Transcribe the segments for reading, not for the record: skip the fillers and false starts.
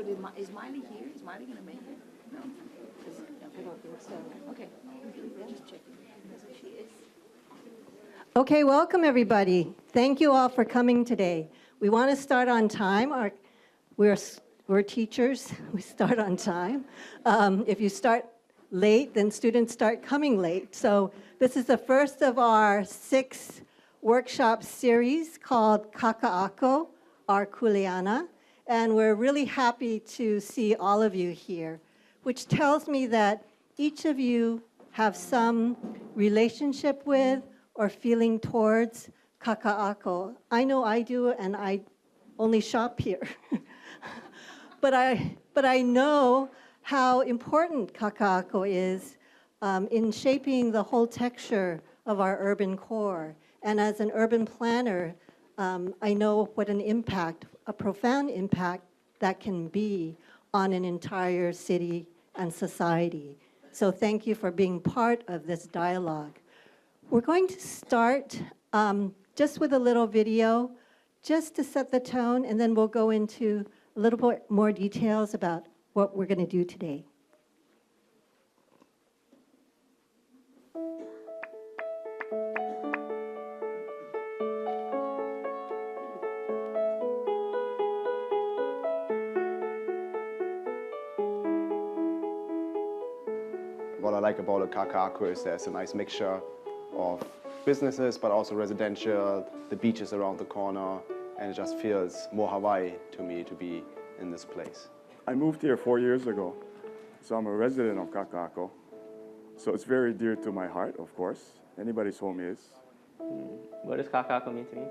So is Miley here? Is Miley going to make it? No. I don't think so. Okay. Just checking. She is. Okay, welcome everybody. Thank you all for coming today. We want to start on time. We're teachers. We start on time. If you start late, then students start coming late. So this is the first of our 6 workshop series called Kakaako Our Kuleana. And we're really happy to see all of you here, which tells me that each of you have some relationship with or feeling towards Kakaako. I know I do, and I only shop here. but I know how important Kakaako is in shaping the whole texture of our urban core. And as an urban planner, I know what an impact, a profound impact that can be on an entire city and society. So thank you for being part of this dialogue. We're going to start just with a little video, just to set the tone, and then we'll go into a little bit more details about what we're going to do today. What I like about a Kakaako is there's a nice mixture of businesses, but also residential, the beaches around the corner, and it just feels more Hawaii to me to be in this place. I moved here 4 years ago, so I'm a resident of Kakaako. So it's very dear to my heart, of course. Anybody's home is. What does Kakaako mean to me?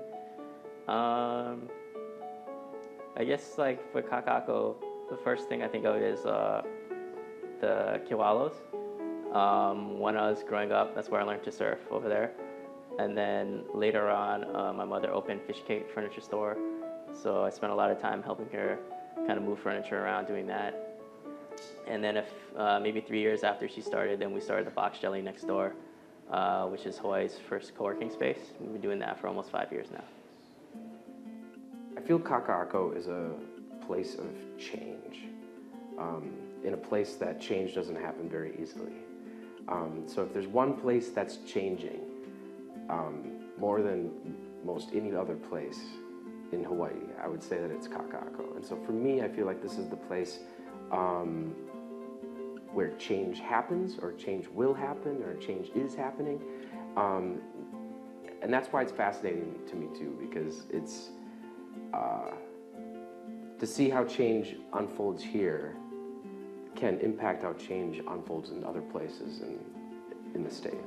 I guess like for Kakaako, the first thing I think of is the kiwalos. When I was growing up, that's where I learned to surf over there. And then later on, my mother opened Fish Cake Furniture Store. So I spent a lot of time helping her kind of move furniture around doing that. And then maybe 3 years after she started, then we started the Box Jelly next door, which is Hawaii's first co-working space. We've been doing that for almost 5 years now. I feel Kakaako is a place of change, in a place that change doesn't happen very easily. So if there's one place that's changing more than most any other place in Hawaii, I would say that it's Kakaako. And so for me, I feel like this is the place where change happens, or change will happen, or change is happening. And that's why it's fascinating to me too, because it's to see how change unfolds here can impact how change unfolds in other places in the state.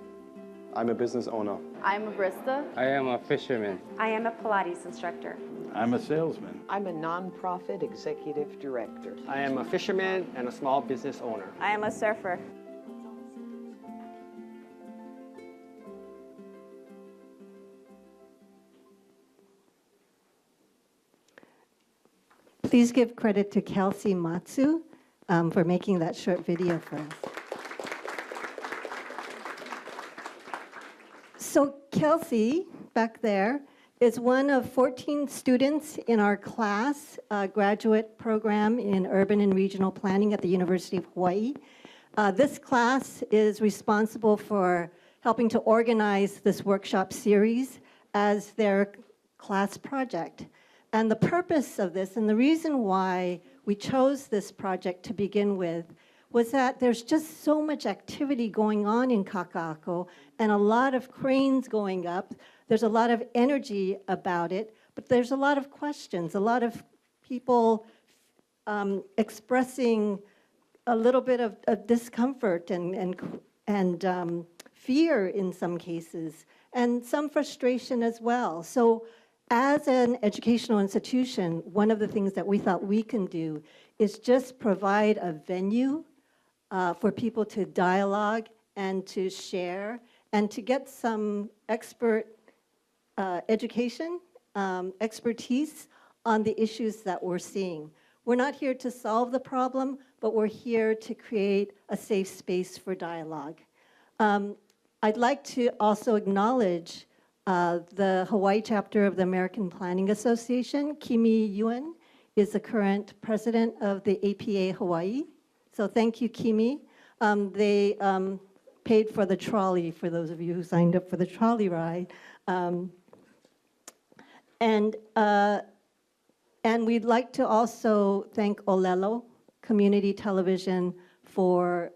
I'm a business owner. I'm a barista. I am a fisherman. I am a Pilates instructor. I'm a salesman. I'm a nonprofit executive director. I am a fisherman and a small business owner. I am a surfer. Please give credit to Kelsey Matsu for making that short video for us. So Kelsey, back there, is one of 14 students in our class graduate program in urban and regional planning at the University of Hawaii. This class is responsible for helping to organize this workshop series as their class project. And the purpose of this, and the reason why we chose this project to begin with, was that there's just so much activity going on in Kakaako and a lot of cranes going up. There's a lot of energy about it, but there's a lot of questions, a lot of people expressing a little bit of discomfort and fear in some cases, and some frustration as well. So as an educational institution, one of the things that we thought we can do is just provide a venue for people to dialogue and to share and to get some expert education, expertise on the issues that we're seeing. We're not here to solve the problem, but we're here to create a safe space for dialogue. I'd like to also acknowledge the Hawaii chapter of the American Planning Association. Kimi Yuen is the current president of the APA Hawaii. So thank you, Kimi. They paid for the trolley, for those of you who signed up for the trolley ride. And we'd like to also thank Olelo Community Television for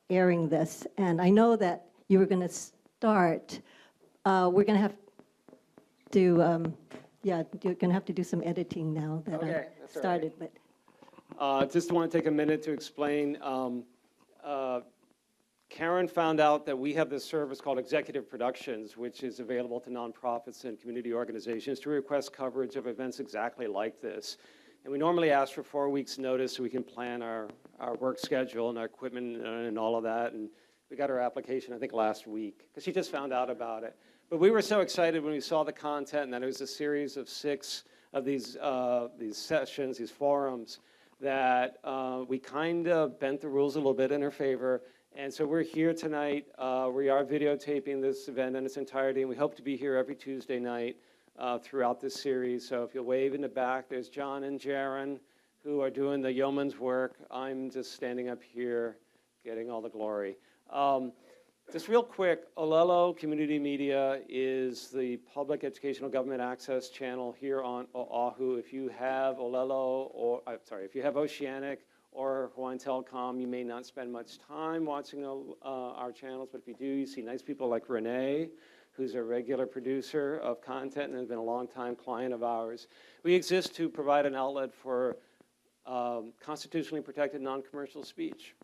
airing this. And I know that you were going to start. We're going to have to, yeah, you're going to have to do some editing now that Okay, I that's all started. But Just want to take a minute to explain. Karen found out that we have this service called Executive Productions, which is available to nonprofits and community organizations to request coverage of events exactly like this. And we normally ask for 4 weeks' notice so we can plan our work schedule and our equipment and all of that. And we got our application, I think, last week, because she just found out about it. But we were so excited when we saw the content and that it was a series of 6 of these sessions, these forums, that we kind of bent the rules a little bit in her favor. And so we're here tonight. We are videotaping this event in its entirety, and we hope to be here every Tuesday night throughout this series. So if you'll wave in the back, there's John and Jaron, who are doing the yeoman's work. I'm just standing up here getting all the glory. Just real quick, Olelo Community Media is the public educational government access channel here on Oahu. If you have Olelo, or if you have Oceanic or Hawaiian Telecom, you may not spend much time watching our channels, but if you do, you see nice people like Renee, who's a regular producer of content and has been a long-time client of ours. We exist to provide an outlet for constitutionally protected non-commercial speech.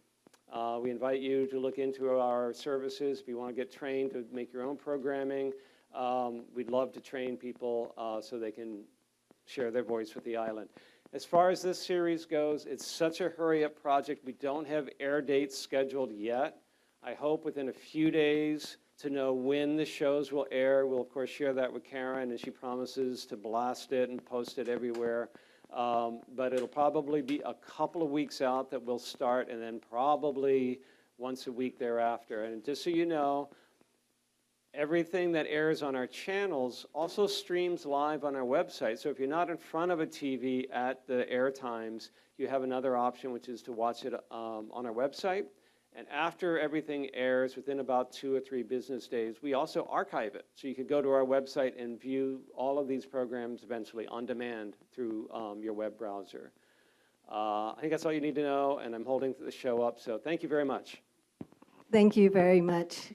We invite you to look into our services. If you want to get trained to make your own programming, we'd love to train people so they can share their voice with the island. As far as this series goes, it's such a hurry-up project. We don't have air dates scheduled yet. I hope within a few days to know when the shows will air. We'll, of course, share that with Karen, and she promises to blast it and post it everywhere. But it'll probably be a couple of weeks out that we'll start, and then probably once a week thereafter. And just so you know, everything that airs on our channels also streams live on our website. So if you're not in front of a TV at the air times, you have another option, which is to watch it on our website. And after everything airs, within about 2 or 3 business days, we also archive it. So you could go to our website and view all of these programs eventually on demand through your web browser. I think that's all you need to know, and I'm holding the show up. So thank you very much. thank you very much.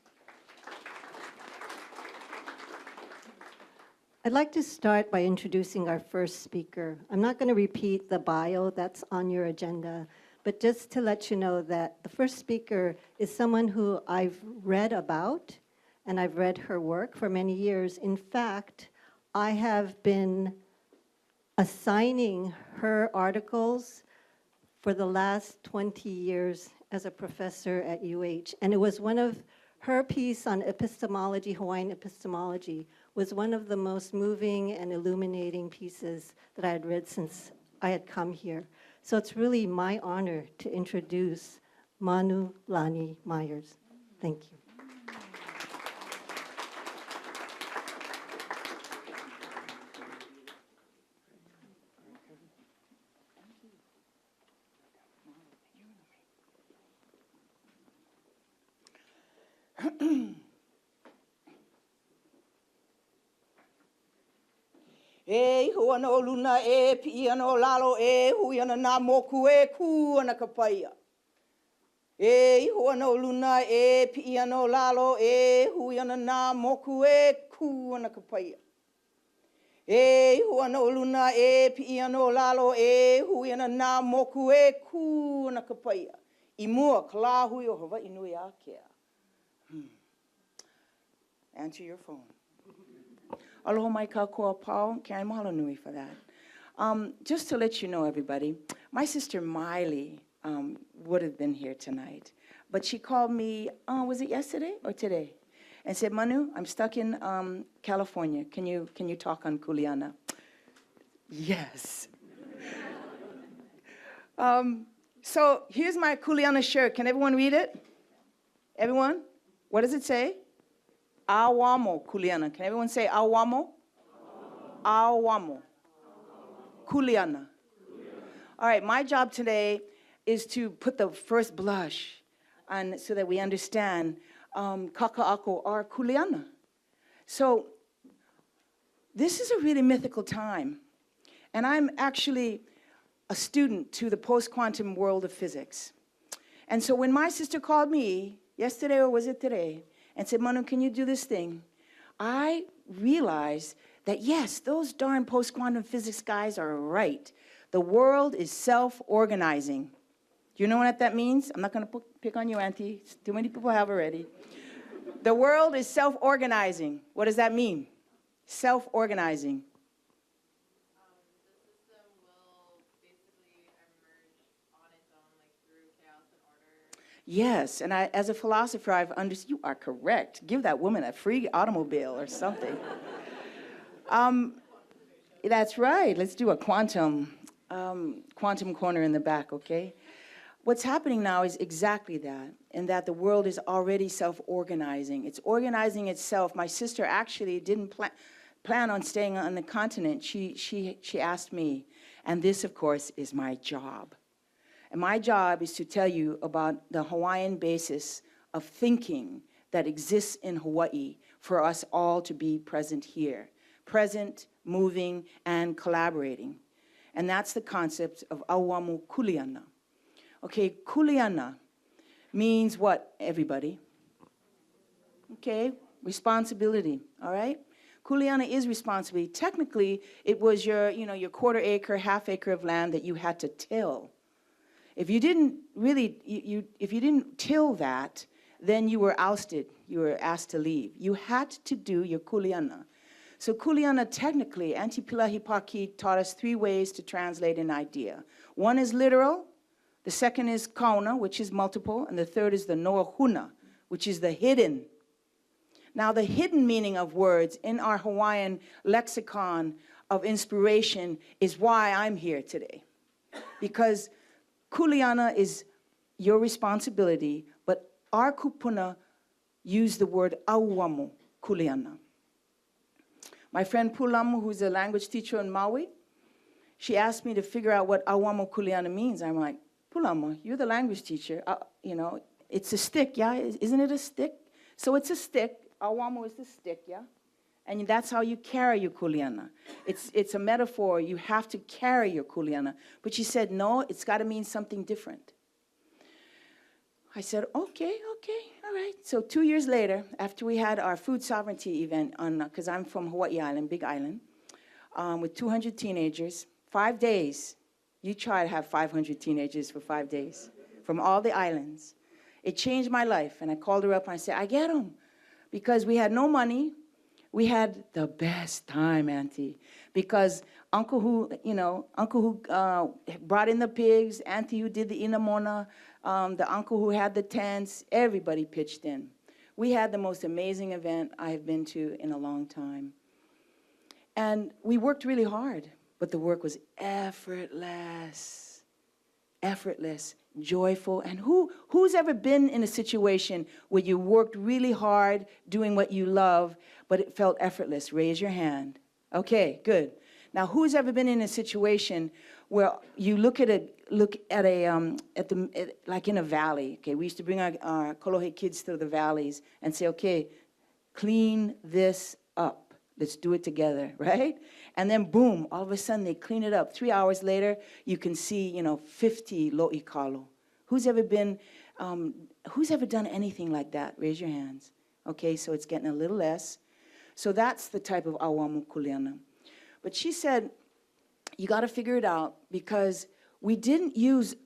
I'd like to start by introducing our first speaker. I'm not going to repeat the bio that's on your agenda, but just to let you know that the first speaker is someone who I've read about, and I've read her work for many years. In fact, I have been assigning her articles for the last 20 years as a professor at UH. And it was one of her piece on epistemology, Hawaiian epistemology, was one of the most moving and illuminating pieces that I had read since I had come here. So it's really my honor to introduce Manu Lani Myers. Thank you. E hua no luna e pia no lalo e hui ana nā moku e ku ana ka paia. E hua no luna e pia no lalo e hui ana nā moku e ku ana ka paia. E hua no luna e pia no lalo e hui ana nā moku e ku ana ka paia. I mua ka la hui o Hawaii nui a kea. Answer your phone. Aloha mai ka koa pau. Karen, mahalo nui for that. Just to let you know, everybody, my sister Miley would have been here tonight. But she called me, was it yesterday or today? And said, Manu, I'm stuck in California. Can you talk on Kuleana? Yes. So here's my Kuleana shirt. Can everyone read it? Everyone? What does it say? Awamo Kuleana. Can everyone say Awamo? Awamo. Kuleana. All right, my job today is to put the first blush on so that we understand Kakaako Our Kuleana. So this is a really mythical time. And I'm actually a student to the post-quantum world of physics. And so when my sister called me yesterday, or was it today, and said, Manu, can you do this thing? I realized that, yes, those darn post-quantum physics guys are right. The world is self-organizing. Do you know what that means? I'm not going to pick on you, Auntie. Too many people have already. The world is self-organizing. What does that mean? Self-organizing. The system will basically emerge on its own, like through chaos and order. Yes, and as a philosopher, I've understood. You are correct. Give that woman a free automobile or something. That's right. Let's do a quantum corner in the back, okay? What's happening now is exactly that, and that the world is already self-organizing. It's organizing itself. My sister actually didn't plan on staying on the continent. She asked me, and this, of course, is my job. And my job is to tell you about the Hawaiian basis of thinking that exists in Hawaii for us all to be present here. Present, moving, and collaborating. And that's the concept of Auamu Kuleana. Okay, Kuleana means what, everybody? Okay, responsibility, all right? Kuleana is responsibility. Technically, it was your quarter acre, half acre of land that you had to till. If you didn't really, if you didn't till that, then you were ousted. You were asked to leave. You had to do your Kuleana. So Kuleana, technically, Auntie Pilahi Paki taught us 3 ways to translate an idea. One is literal, the second is kauna, which is multiple, and the third is the noahuna, which is the hidden. Now, the hidden meaning of words in our Hawaiian lexicon of inspiration is why I'm here today. Because Kuleana is your responsibility, but our kupuna used the word auamu Kuleana. My friend Pulamu, who's a language teacher in Maui, she asked me to figure out what auamu Kuleana means. I'm like, Pulamu, you're the language teacher. It's a stick, yeah? Isn't it a stick? So it's a stick. Auamu is the stick, yeah? And that's how you carry your Kuleana. It's a metaphor. You have to carry your Kuleana. But she said, no, it's got to mean something different. I said, okay, all right. So 2 years later, after we had our food sovereignty event, because I'm from Hawaii Island, Big Island, with 200 teenagers, 5 days. You try to have 500 teenagers for 5 days from all the islands. It changed my life. And I called her up and I said, I get them. Because we had no money. We had the best time, Auntie. Because Uncle who brought in the pigs, Auntie who did the inamona, the uncle who had the tents, everybody pitched in. We had the most amazing event I have been to in a long time. And we worked really hard, but the work was effortless, joyful. And who's ever been in a situation where you worked really hard doing what you love, but it felt effortless? Raise your hand. Okay, good. Now, who's ever been in a situation where you look at like in a valley? Okay, we used to bring our Kolohe kids to the valleys and say, okay, clean this up. Let's do it together, right? And then boom, all of a sudden they clean it up. 3 hours later, you can see, 50 lo'ikalo. Who's ever done anything like that? Raise your hands. Okay, so it's getting a little less. So that's the type of auamu Kuleana. But she said, you got to figure it out because we didn't use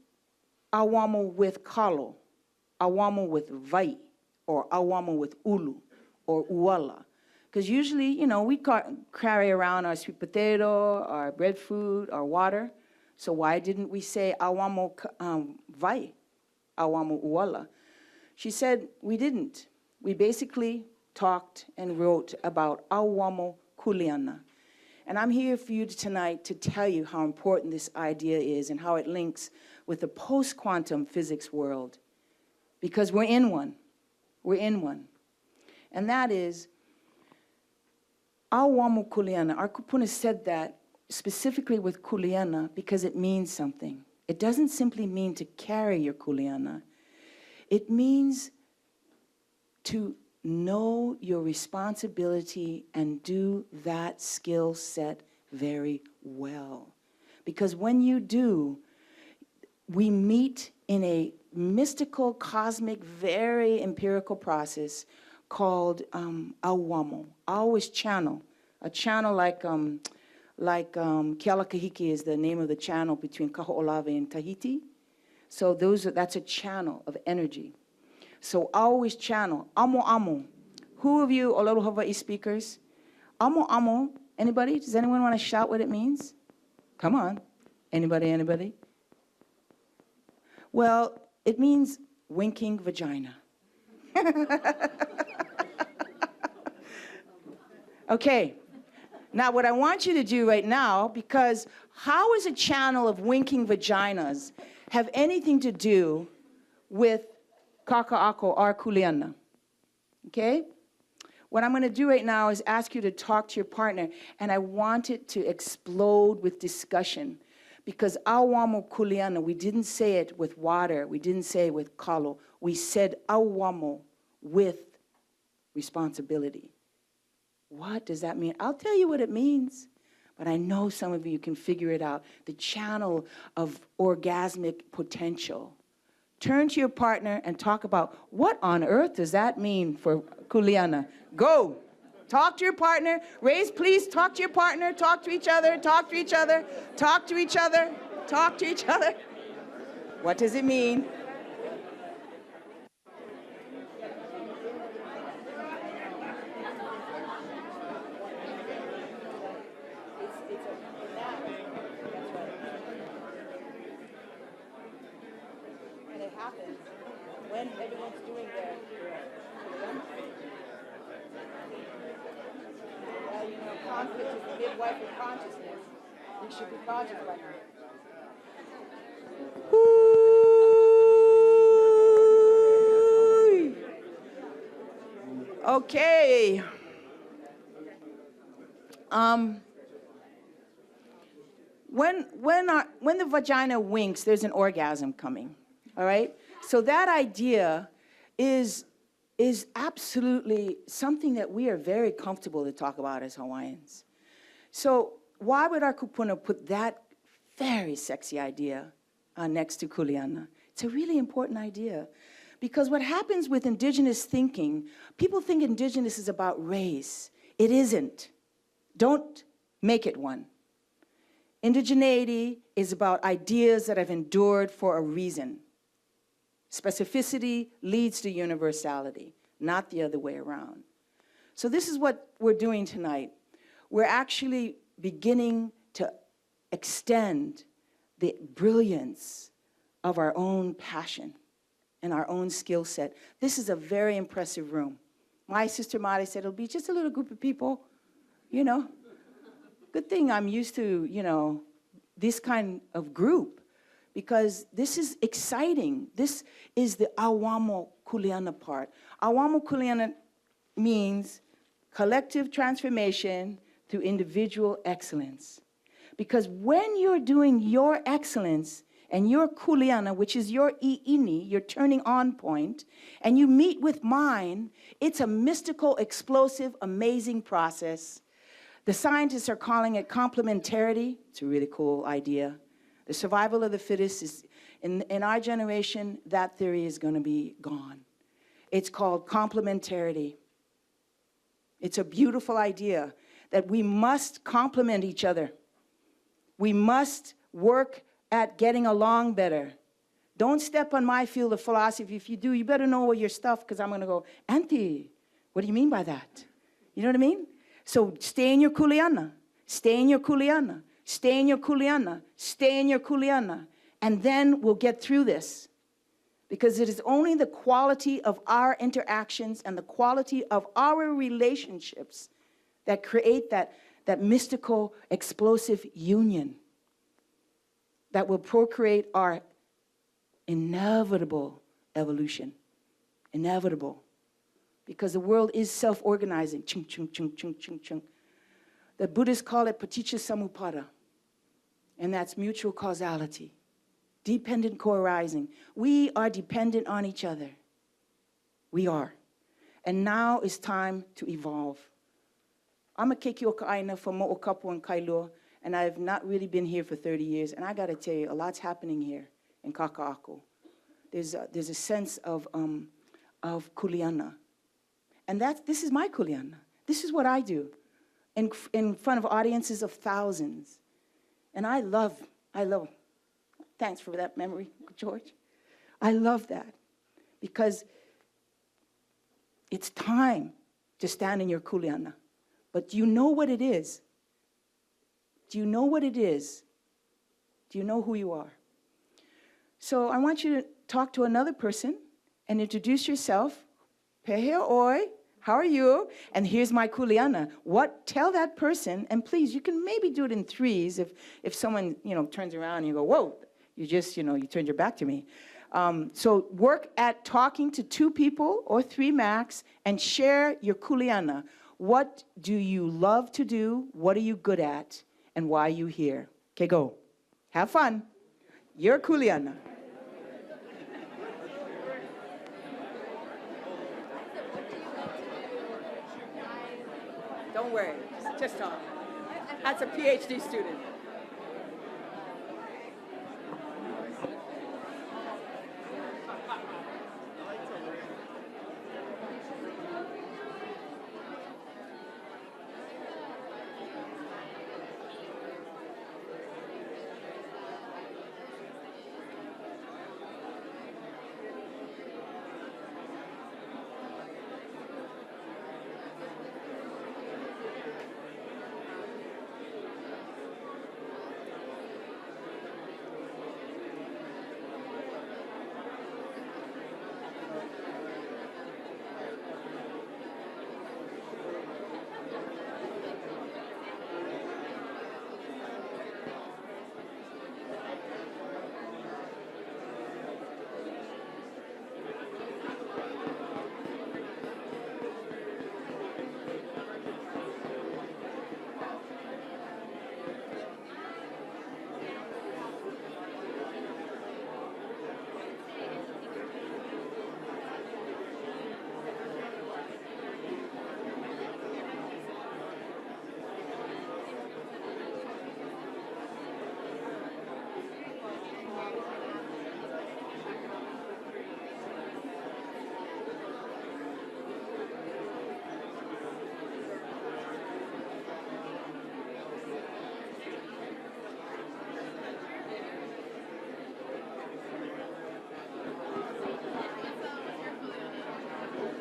auamu with kalo, auamu with vai, or auamu with ulu, or uala. Because usually, we carry around our sweet potato, our breadfruit, our water. So why didn't we say auamu vai, auamu uala? She said, we didn't. We basically talked and wrote about auamu Kuleana. And I'm here for you tonight to tell you how important this idea is and how it links with the post-quantum physics world. Because we're in one. We're in one. And that is, auamu Kuleana, our kupuna said that specifically with kuleana because it means something. It doesn't simply mean to carry your kuleana. It means to know your responsibility and do that skill set very well. Because when you do, we meet in a mystical, cosmic, very empirical process called awamo. Aw is channel. A channel like Kealakahiki is the name of the channel between Kaho'olawe and Tahiti. So that's a channel of energy. So aw is channel. Amo amo. Who of you olelo Hawaii speakers? Amo amo. Anybody? Does anyone want to shout what it means? Come on. Anybody, anybody? Well, it means winking vagina. Okay. Now, what I want you to do right now, because how is a channel of winking vaginas have anything to do with Kakaako Our Kuleana? Okay? What I'm going to do right now is ask you to talk to your partner, and I want it to explode with discussion. Because awamo kuleana, we didn't say it with water, we didn't say it with kalo, we said awamo with responsibility. What does that mean? I'll tell you what it means, but I know some of you can figure it out. The channel of orgasmic potential. Turn to your partner and talk about what on earth does that mean for kuleana. Go. Talk to your partner. Please talk to your partner. Talk to each other. Talk to each other. Talk to each other. Talk to each other. What does it mean? And it happens when everyone's doing their conflict is the midwife of consciousness. We should be conscious by now. Okay. When the vagina winks, there's an orgasm coming. All right? So that idea is absolutely something that we are very comfortable to talk about as Hawaiians. So why would our kupuna put that very sexy idea next to kuleana? It's a really important idea. Because what happens with indigenous thinking, people think indigenous is about race. It isn't. Don't make it one. Indigeneity is about ideas that have endured for a reason. Specificity leads to universality, not the other way around. So this is what we're doing tonight. We're actually beginning to extend the brilliance of our own passion and our own skill set. This is a very impressive room. My sister Mari said it'll be just a little group of people, you know. Good thing I'm used to, this kind of group, because this is exciting. This is the awamo kuleana part. Awamo kuleana means collective transformation through individual excellence. Because when you're doing your excellence and your kuleana, which is your i'ini, your turning on point, and you meet with mine, it's a mystical, explosive, amazing process. The scientists are calling it complementarity. It's a really cool idea. The survival of the fittest is, in our generation, that theory is going to be gone. It's called complementarity. It's a beautiful idea that we must complement each other. We must work at getting along better. Don't step on my field of philosophy. If you do, you better know your stuff, because I'm going to go, Auntie, what do you mean by that? You know what I mean? So stay in your kuleana, stay in your kuleana, stay in your kuleana, stay in your kuleana, and then we'll get through this. Because it is only the quality of our interactions and the quality of our relationships that create that mystical, explosive union that will procreate our inevitable evolution. Inevitable. Because the world is self-organizing. Chung, chung, chung, chung, chung, chung. The Buddhists call it paticca samuppada. and that's mutual causality, dependent co-arising. We are dependent on each other. We are. And now it's time to evolve. I'm a Keiki Aina from Mo'okapu and Kailua, and I've not really been here for 30 years, and I gotta tell you, a lot's happening here in Kakaako. There's a sense of kuleana. And this is my kuleana. This is what I do in front of audiences of thousands. And I love, thanks for that memory, George. I love that because it's time to stand in your kuleana. But do you know what it is? Do you know what it is? Do you know who you are? So I want you to talk to another person and introduce yourselp. Pehe oi, how are you? And here's my kuleana. Tell that person, and please, you can maybe do it in threes if someone, turns around and you go, whoa, you just, you turned your back to me. So work at talking to 2 people or 3 max and share your kuleana. What do you love to do? What are you good at? And why are you here? Okay, go. Have fun. Your kuleana. Don't worry, just talk. That's a PhD student.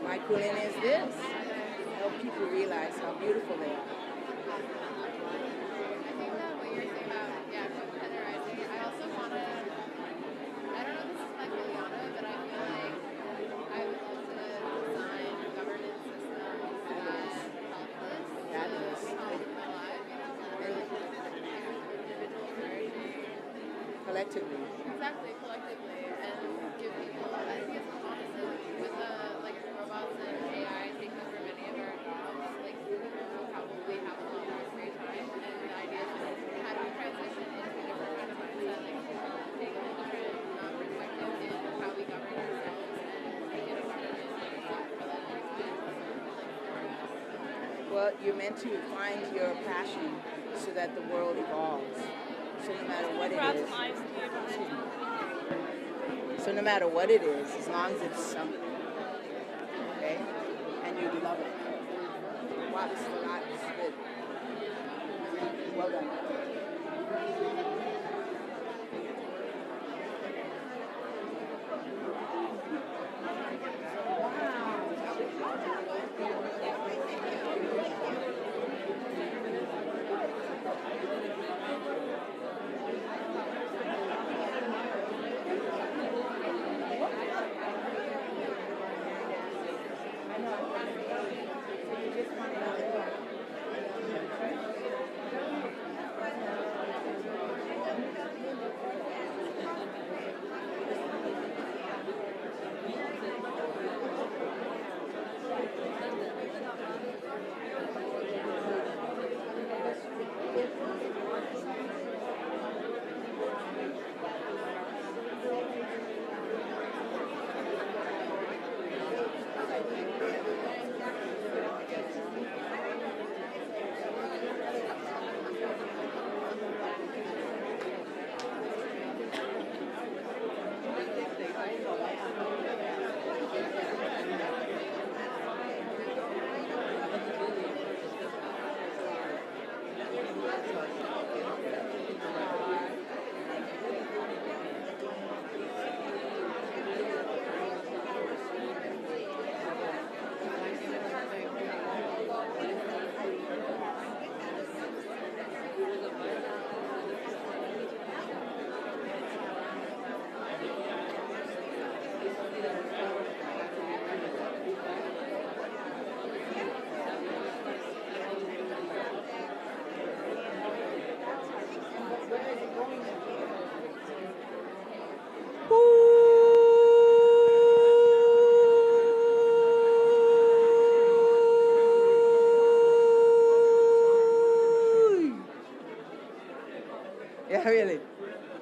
My kuleana is this. Help people realize how beautiful they are. I think that what you're saying about, co-tenderizing, I also want to, I don't know if this is my kuleana, but I feel like I would love to design governance systems that help this That is. help my life, or individuals flourishing. Collectively. Exactly, collectively, and give people, I think it's honestly, with robots and AI taking over many of our jobs, people will probably have a lot more free time, and the idea is how do we transition into a different kind of mindset, take a different perspective in how we govern ourselves and make it a government Well, you're meant to find your passion so that the world evolves. So no matter what it is. So no matter what it is, as long as it's something. Okay? And you love it. Wow, this is a lot. This is good. Well done.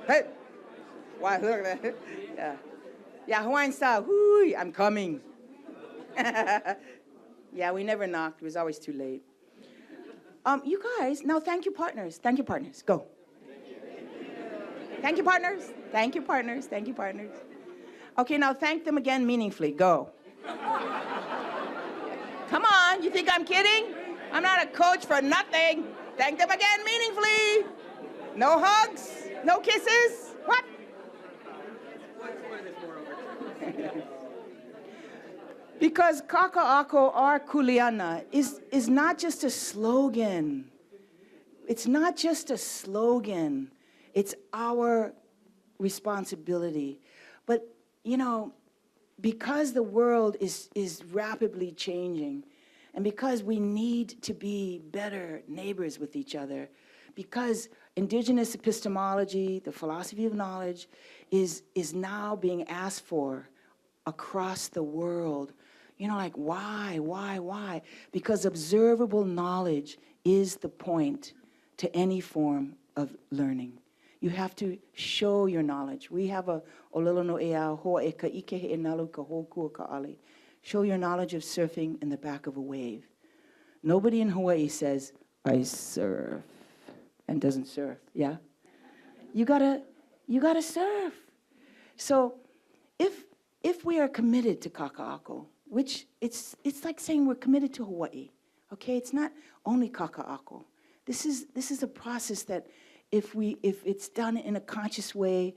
Hey, why, look at that. Yeah. Yeah, Hawaiian style, whoo, I'm coming. Yeah, we never knocked. It was always too late. You guys, now thank you, partners. Thank you, partners. Go. Thank you, partners. Thank you, partners. Thank you, partners. Okay, now thank them again meaningfully. Go. Come on, you think I'm kidding? I'm not a coach for nothing. Thank them again meaningfully. No hugs, no kisses. What? Because Kakaako Our Kuleana is not just a slogan. It's not just a slogan. It's our responsibility. But, you know, because the world is rapidly changing, and because we need to be better neighbors with each other, because indigenous epistemology, the philosophy of knowledge, is now being asked for across the world. You know, like, why? Because observable knowledge is the point to any form of learning. You have to show your knowledge. We have a olelo no ea hoa e ka ike he nalu ka hokua ka ale. Show your knowledge of surfing in the back of a wave. Nobody in Hawaii says, I surf, and doesn't surf, yeah? You gotta surf. So if we are committed to Kakaako, which it's like saying we're committed to Hawaii, okay? It's not only Kakaako. This is a process that if it's done in a conscious way,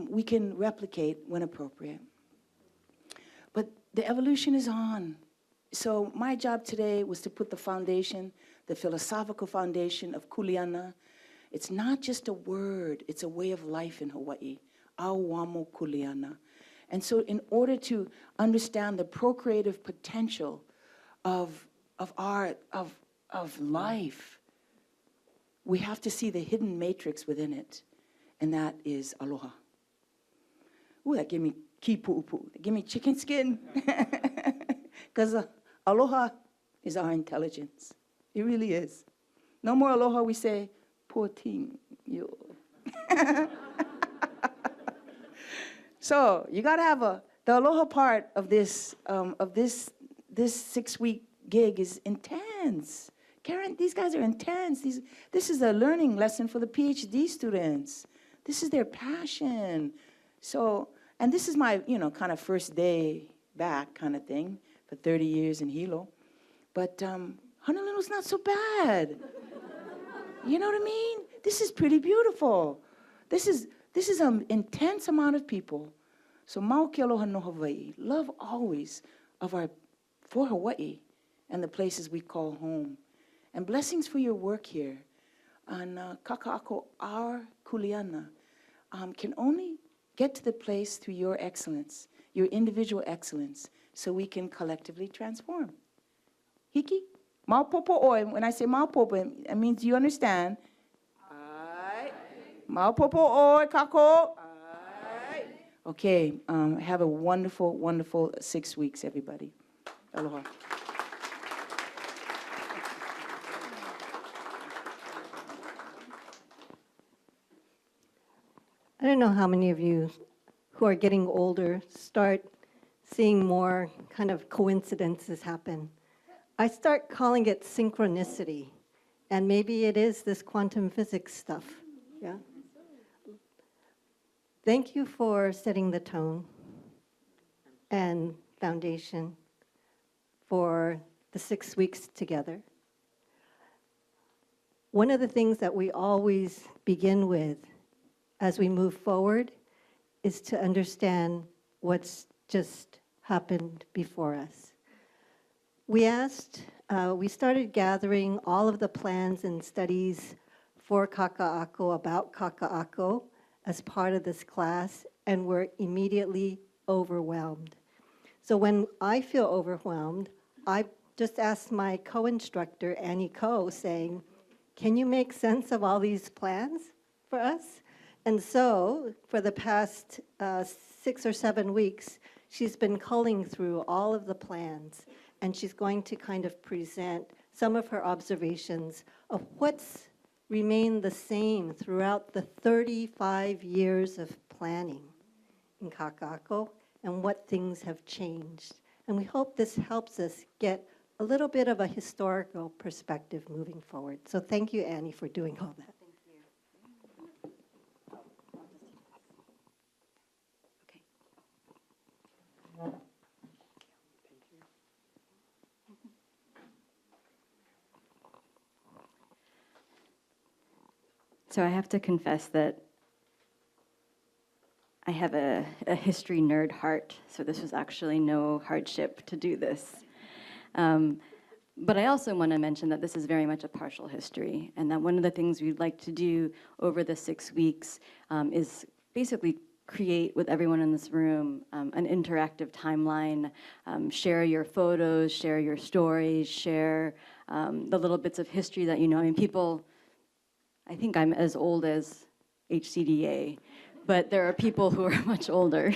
we can replicate when appropriate. But the evolution is on. So my job today was to put the foundation, the philosophical foundation of Kuleana. It's not just a word, it's a way of life in Hawaii. Auamo Kuleana. And so in order to understand the procreative potential of art, of life, we have to see the hidden matrix within it, and that is aloha. Ooh, that gave me kipu'upu. That gave me chicken skin. Because aloha is our intelligence. It really is. No more aloha, we say, poor thing, yo. So you gotta have the aloha part of this 6-week gig is intense. Karen, these guys are intense. This is a learning lesson for the PhD students. This is their passion. So, and this is my, kind of first day back kind of thing for 30 years in Hilo. But Honolulu's not so bad. You know what I mean? This is pretty beautiful. This is an intense amount of people. So mau ke aloha no Hawaii. Love always for Hawaii and the places we call home. And blessings for your work here on Kakaako Our Kuleana can only get to the place through your excellence, your individual excellence, so we can collectively transform. Hiki? Maupopo oi. When I say maupopo, it means you understand. Ai. Maupopo oi, kako. Ai. Okay, have a wonderful, wonderful 6 weeks, everybody. Aloha. I don't know how many of you who are getting older start seeing more kind of coincidences happen. I start calling it synchronicity, and maybe it is this quantum physics stuff, yeah? Thank you for setting the tone and foundation for the 6 weeks together. One of the things that we always begin with as we move forward is to understand what's just happened before us. We started gathering all of the plans and studies for Kakaako, about Kakaako, as part of this class, and we're immediately overwhelmed. So when I feel overwhelmed, I just asked my co-instructor, Annie Ko, saying, can you make sense of all these plans for us? And so, for the past 6 or 7 weeks, she's been culling through all of the plans, and she's going to kind of present some of her observations of what's remained the same throughout the 35 years of planning in Kakaako and what things have changed. And we hope this helps us get a little bit of a historical perspective moving forward. So thank you, Annie, for doing all that. So I have to confess that I have a history nerd heart, so this was actually no hardship to do this. But I also want to mention that this is very much a partial history, and that one of the things we'd like to do over the 6 weeks is basically create with everyone in this room an interactive timeline, share your photos, share your stories, share the little bits of history that you know. I mean, people, I think I'm as old as HCDA, but there are people who are much older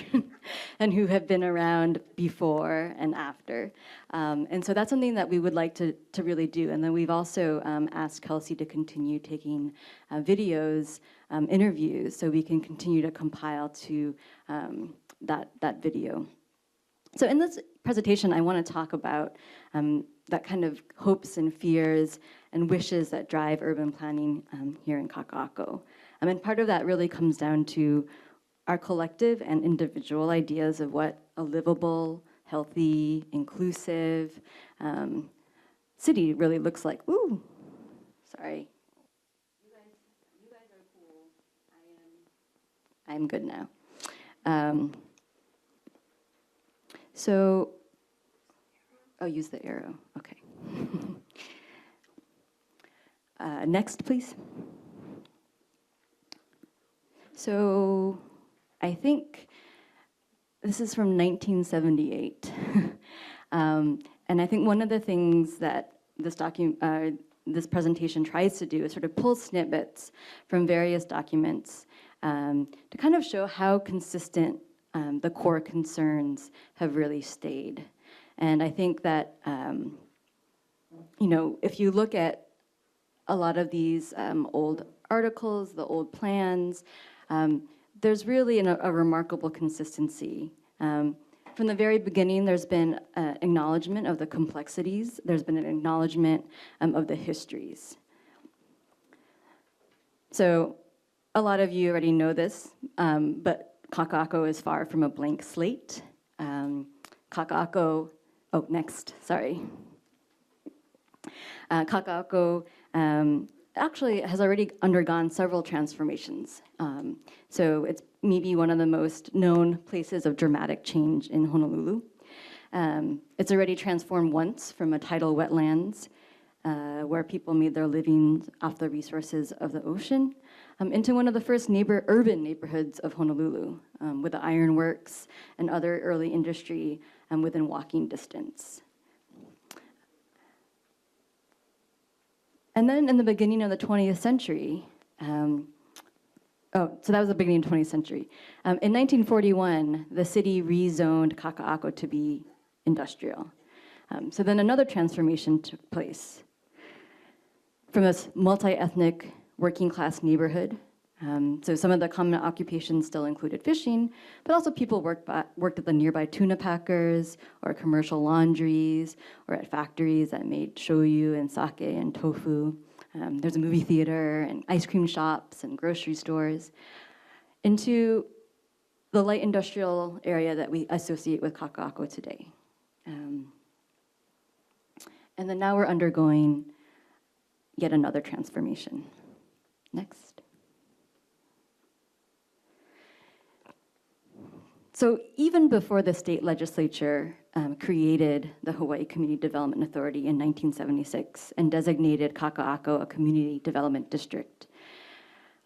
and who have been around before and after. And so that's something that we would like to really do. And then we've also asked Kelsey to continue taking videos, interviews, so we can continue to compile to that video. So in this presentation, I want to talk about that kind of hopes and fears and wishes that drive urban planning here in Kakaako. And part of that really comes down to our collective and individual ideas of what a livable, healthy, inclusive city really looks like. Ooh, sorry. You guys are cool. I'm good now. So, oh, use the arrow, okay. Next, please. So, I think this is from 1978. And I think one of the things that this presentation tries to do is sort of pull snippets from various documents to kind of show how consistent the core concerns have really stayed. And I think that, if you look at a lot of these old articles, the old plans, there's really a remarkable consistency. From the very beginning, there's been an acknowledgement of the complexities. There's been an acknowledgement of the histories. So a lot of you already know this, but Kakaako is far from a blank slate. Kakaako, oh, next, sorry. Kakaako actually has already undergone several transformations. So it's maybe one of the most known places of dramatic change in Honolulu. It's already transformed once from a tidal wetlands where people made their livings off the resources of the ocean into one of the first urban neighborhoods of Honolulu with the ironworks and other early industry within walking distance. And then in the beginning of the 20th century, so that was the beginning of the 20th century. In 1941, the city rezoned Kakaako to be industrial. So then another transformation took place. From this multi-ethnic working class neighborhood, so some of the common occupations still included fishing, but also people worked at the nearby tuna packers or commercial laundries or at factories that made shoyu and sake and tofu. There's a movie theater and ice cream shops and grocery stores into the light industrial area that we associate with Kakaako today. And then now we're undergoing yet another transformation. Next. So even before the state legislature created the Hawaii Community Development Authority in 1976 and designated Kakaako a community development district,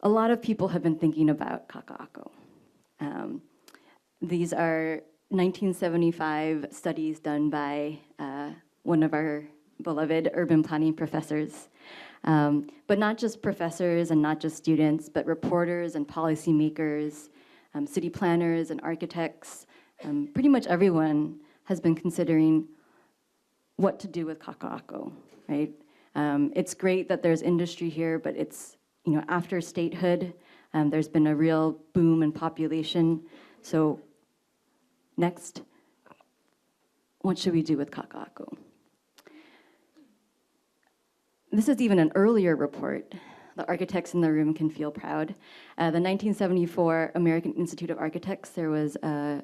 a lot of people have been thinking about Kakaako. These are 1975 studies done by one of our beloved urban planning professors. But not just professors and not just students, but reporters and policymakers, city planners and architects. Pretty much everyone has been considering what to do with Kakaako, right? It's great that there's industry here, but it's, after statehood, there's been a real boom in population. So next, what should we do with Kakaako? This is even an earlier report. The architects in the room can feel proud. The 1974 American Institute of Architects, there was a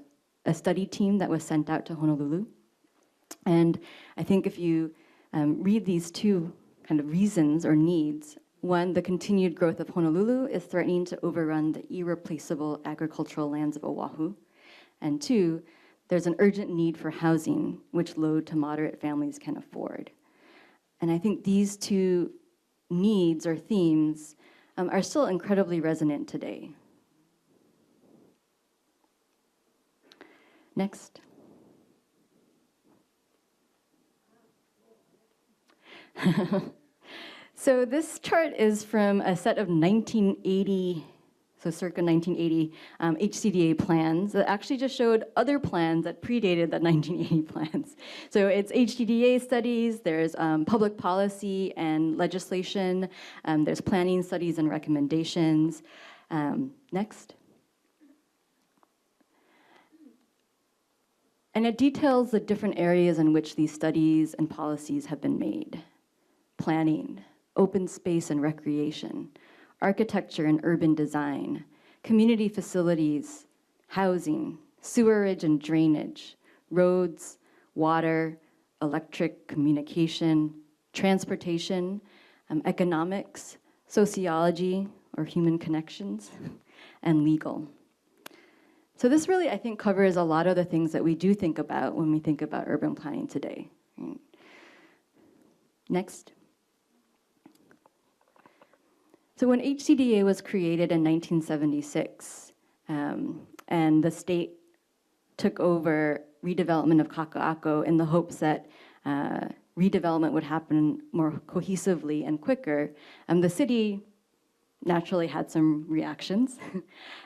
study team that was sent out to Honolulu. And I think if you read these two kind of reasons or needs, one, the continued growth of Honolulu is threatening to overrun the irreplaceable agricultural lands of Oahu. And two, there's an urgent need for housing, which low to moderate families can afford. And I think these two needs or themes are still incredibly resonant today. Next. So this chart is from a set of 1980, so circa 1980, HCDA plans that actually just showed other plans that predated the 1980 plans. So it's HCDA studies, there's public policy and legislation, there's planning studies and recommendations. Next. And it details the different areas in which these studies and policies have been made. Planning, open space and recreation, architecture and urban design, community facilities, housing, sewerage and drainage, roads, water, electric, communication, transportation, economics, sociology or human connections, and legal. So this really, I think, covers a lot of the things that we do think about when we think about urban planning today. Next. So when HCDA was created in 1976, and the state took over redevelopment of Kakaako in the hopes that redevelopment would happen more cohesively and quicker, the city naturally had some reactions.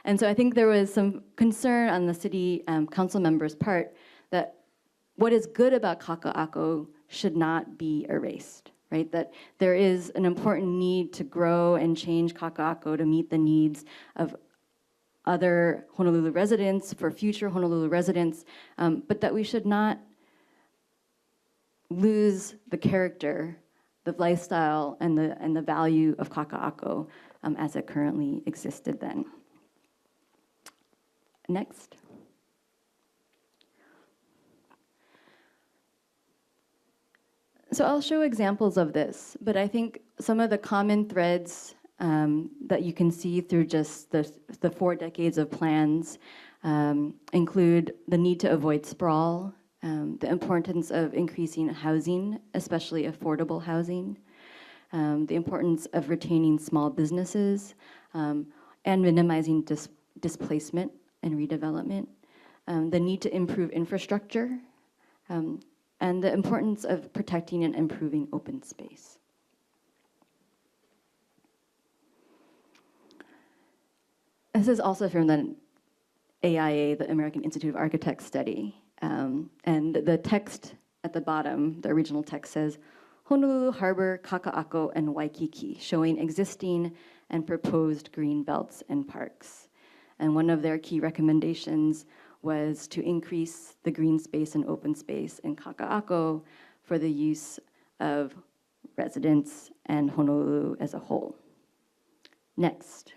And so I think there was some concern on the city council members' part that what is good about Kakaako should not be erased. Right, that there is an important need to grow and change Kakaako to meet the needs of other Honolulu residents, for future Honolulu residents, but that we should not lose the character, the lifestyle, and the value of Kakaako as it currently existed then. Next. So I'll show examples of this, but I think some of the common threads that you can see through just the 4 decades of plans include the need to avoid sprawl, the importance of increasing housing, especially affordable housing, the importance of retaining small businesses, and minimizing displacement and redevelopment, the need to improve infrastructure, and the importance of protecting and improving open space. This is also from the AIA, the American Institute of Architects study. And the text at the bottom, the original text says, Honolulu Harbor, Kakaako, and Waikiki, showing existing and proposed green belts and parks. And one of their key recommendations was to increase the green space and open space in Kakaako for the use of residents and Honolulu as a whole. Next.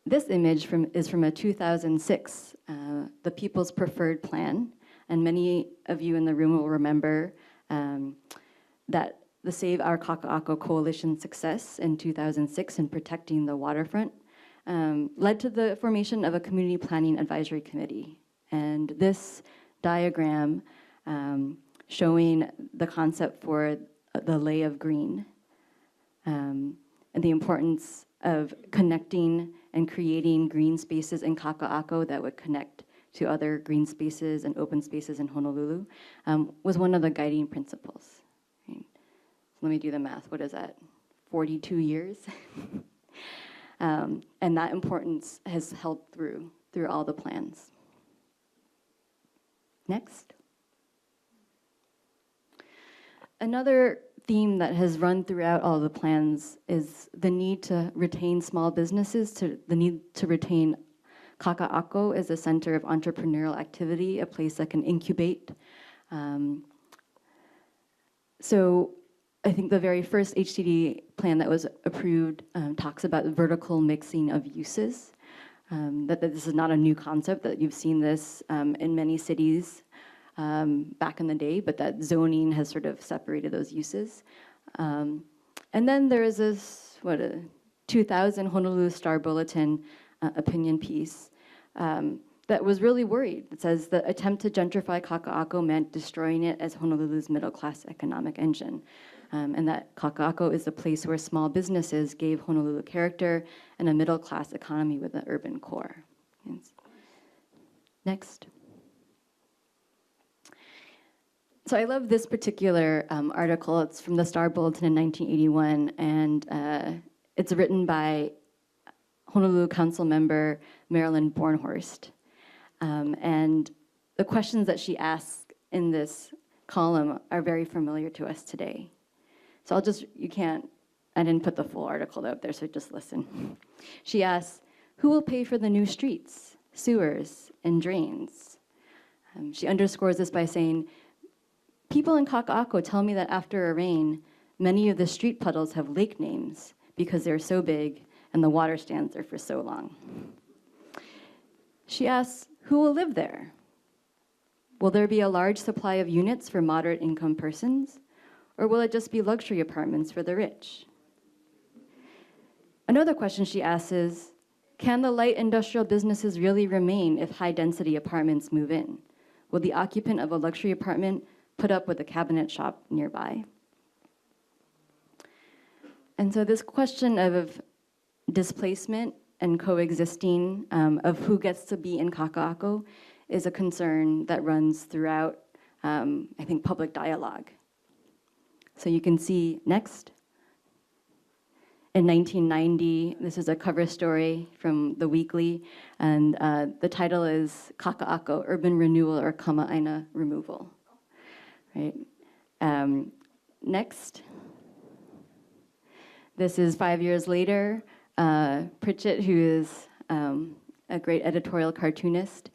This image is from a 2006, the People's Preferred Plan, and many of you in the room will remember that the Save Our Kakaako Coalition success in 2006 in protecting the waterfront led to the formation of a community planning advisory committee. And this diagram showing the concept for the lay of green and the importance of connecting and creating green spaces in Kakaako that would connect to other green spaces and open spaces in Honolulu was one of the guiding principles. Right? So let me do the math. What is that? 42 years? And that importance has held through all the plans. Next. Another theme that has run throughout all the plans is the need to retain small businesses, the need to retain Kakaako as a center of entrepreneurial activity, a place that can incubate. So I think the very first HTD plan that was approved talks about vertical mixing of uses, that this is not a new concept, that you've seen this in many cities back in the day, but that zoning has sort of separated those uses. And then there is this, 2000 Honolulu Star Bulletin opinion piece that was really worried. It says the attempt to gentrify Kakaako meant destroying it as Honolulu's middle-class economic engine. And that Kakaako is the place where small businesses gave Honolulu character and a middle-class economy with an urban core. Next. So I love this particular article. It's from the Star Bulletin in 1981, and it's written by Honolulu Council member Marilyn Bornhorst. And the questions that she asks in this column are very familiar to us today. So I didn't put the full article up there, so just listen. She asks, who will pay for the new streets, sewers, and drains? She underscores this by saying, people in Kakaako tell me that after a rain, many of the street puddles have lake names because they're so big and the water stands there for so long. She asks, who will live there? Will there be a large supply of units for moderate income persons? Or will it just be luxury apartments for the rich? Another question she asks is, can the light industrial businesses really remain if high-density apartments move in? Will the occupant of a luxury apartment put up with a cabinet shop nearby? And so this question of displacement and coexisting, of who gets to be in Kakaako, is a concern that runs throughout, I think, public dialogue. So you can see next. In 1990, this is a cover story from The Weekly, and the title is Kakaako, Urban Renewal or Kama'aina Removal. Right? Next. This is 5 years later. Pritchett, who is a great editorial cartoonist,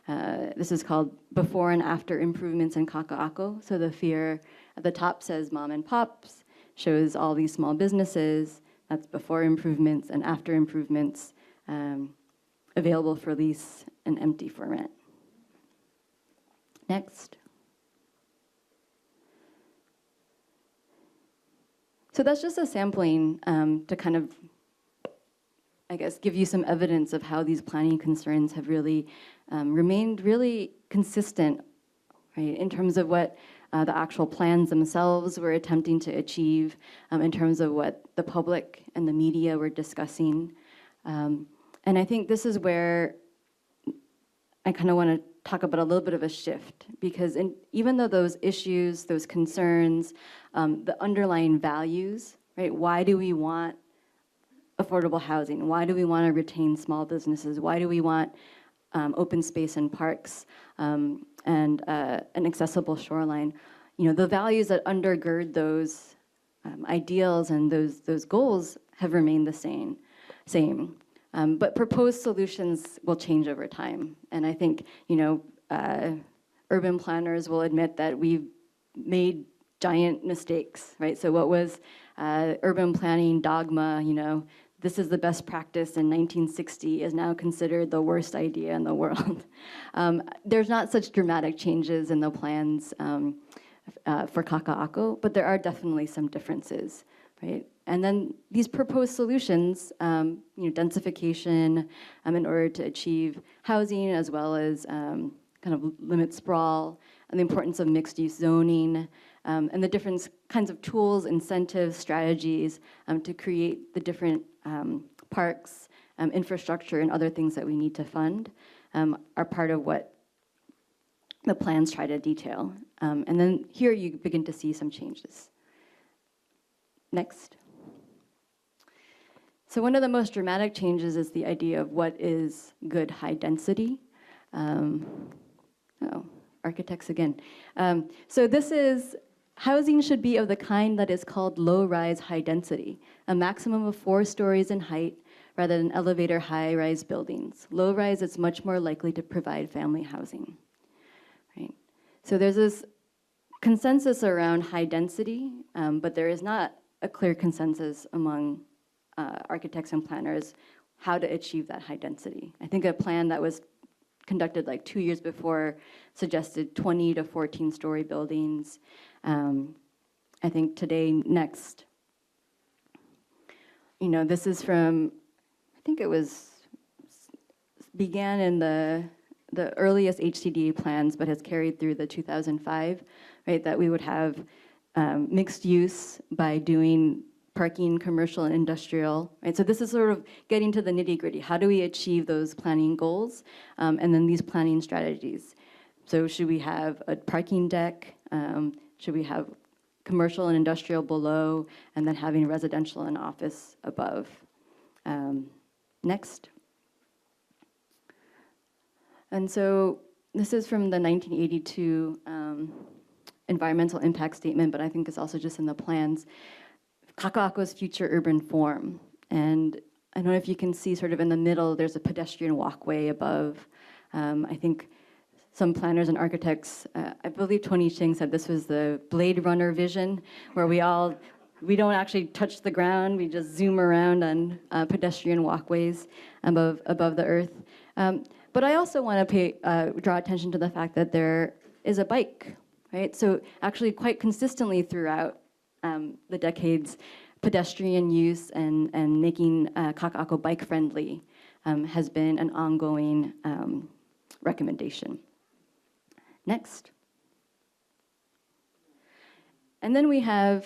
this is called Before and After Improvements in Kakaako. So the fear at the top says mom and pops, shows all these small businesses. That's before improvements and after improvements, available for lease and empty for rent. Next. So that's just a sampling to kind of, I guess, give you some evidence of how these planning concerns have really remained really consistent, right, in terms of what the actual plans themselves were attempting to achieve, in terms of what the public and the media were discussing. And I think this is where I kind of want to talk about a little bit of a shift, because even though those issues, those concerns, the underlying values, right, why do we want affordable housing? Why do we want to retain small businesses? Why do we want open space and parks and an accessible shoreline? You know, the values that undergird those ideals and those goals have remained the same. But proposed solutions will change over time. And I think, you know, urban planners will admit that we've made giant mistakes, right? So what was urban planning dogma, you know, this is the best practice in 1960 is now considered the worst idea in the world. There's not such dramatic changes in the plans for Kakaako, but there are definitely some differences, right? And then these proposed solutions, you know, densification in order to achieve housing, as well as kind of limit sprawl, and the importance of mixed-use zoning, and the different kinds of tools, incentives, strategies to create the different parks, infrastructure, and other things that we need to fund are part of what the plans try to detail. And then here you begin to see some changes. Next. So one of the most dramatic changes is the idea of what is good high density. Architects again. So this is housing should be of the kind that is called low-rise high density, a maximum of 4 stories in height rather than elevator high-rise buildings. Low-rise is much more likely to provide family housing, right? So there's this consensus around high density, but there is not a clear consensus among architects and planners how to achieve that high density. I think a plan that was conducted like 2 years before suggested 20 to 14-story buildings. I think today, next, this is from, I think it began in the earliest HCDA plans, but has carried through the 2005, right, that we would have mixed use by doing parking, commercial, and industrial, right? So this is sort of getting to the nitty-gritty. How do we achieve those planning goals? And then these planning strategies. So should we have a parking deck? Should we have commercial and industrial below, and then having residential and office above? Next. And so this is from the 1982 environmental impact statement, but I think it's also just in the plans. Kakaako's future urban form. And I don't know if you can see sort of in the middle, there's a pedestrian walkway above. I think some planners and architects, I believe Tony Ching said this was the Blade Runner vision, where we don't actually touch the ground, we just zoom around on pedestrian walkways above the earth. But I also want to draw attention to the fact that there is a bike, right? So actually quite consistently throughout the decades, pedestrian use and making Kakaako bike friendly has been an ongoing recommendation. Next. And then we have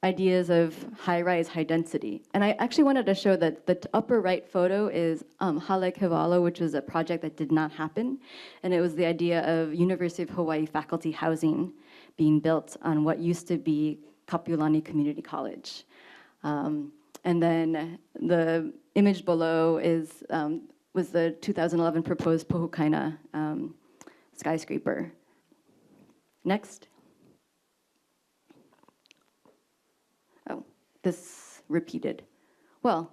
ideas of high-rise, high-density. And I actually wanted to show that the upper right photo is Hale Kewalo, which was a project that did not happen. And it was the idea of University of Hawaii faculty housing being built on what used to be Kapiolani Community College. And then the image below was the 2011 proposed Pohukaina skyscraper. Next. Oh, this repeated. Well,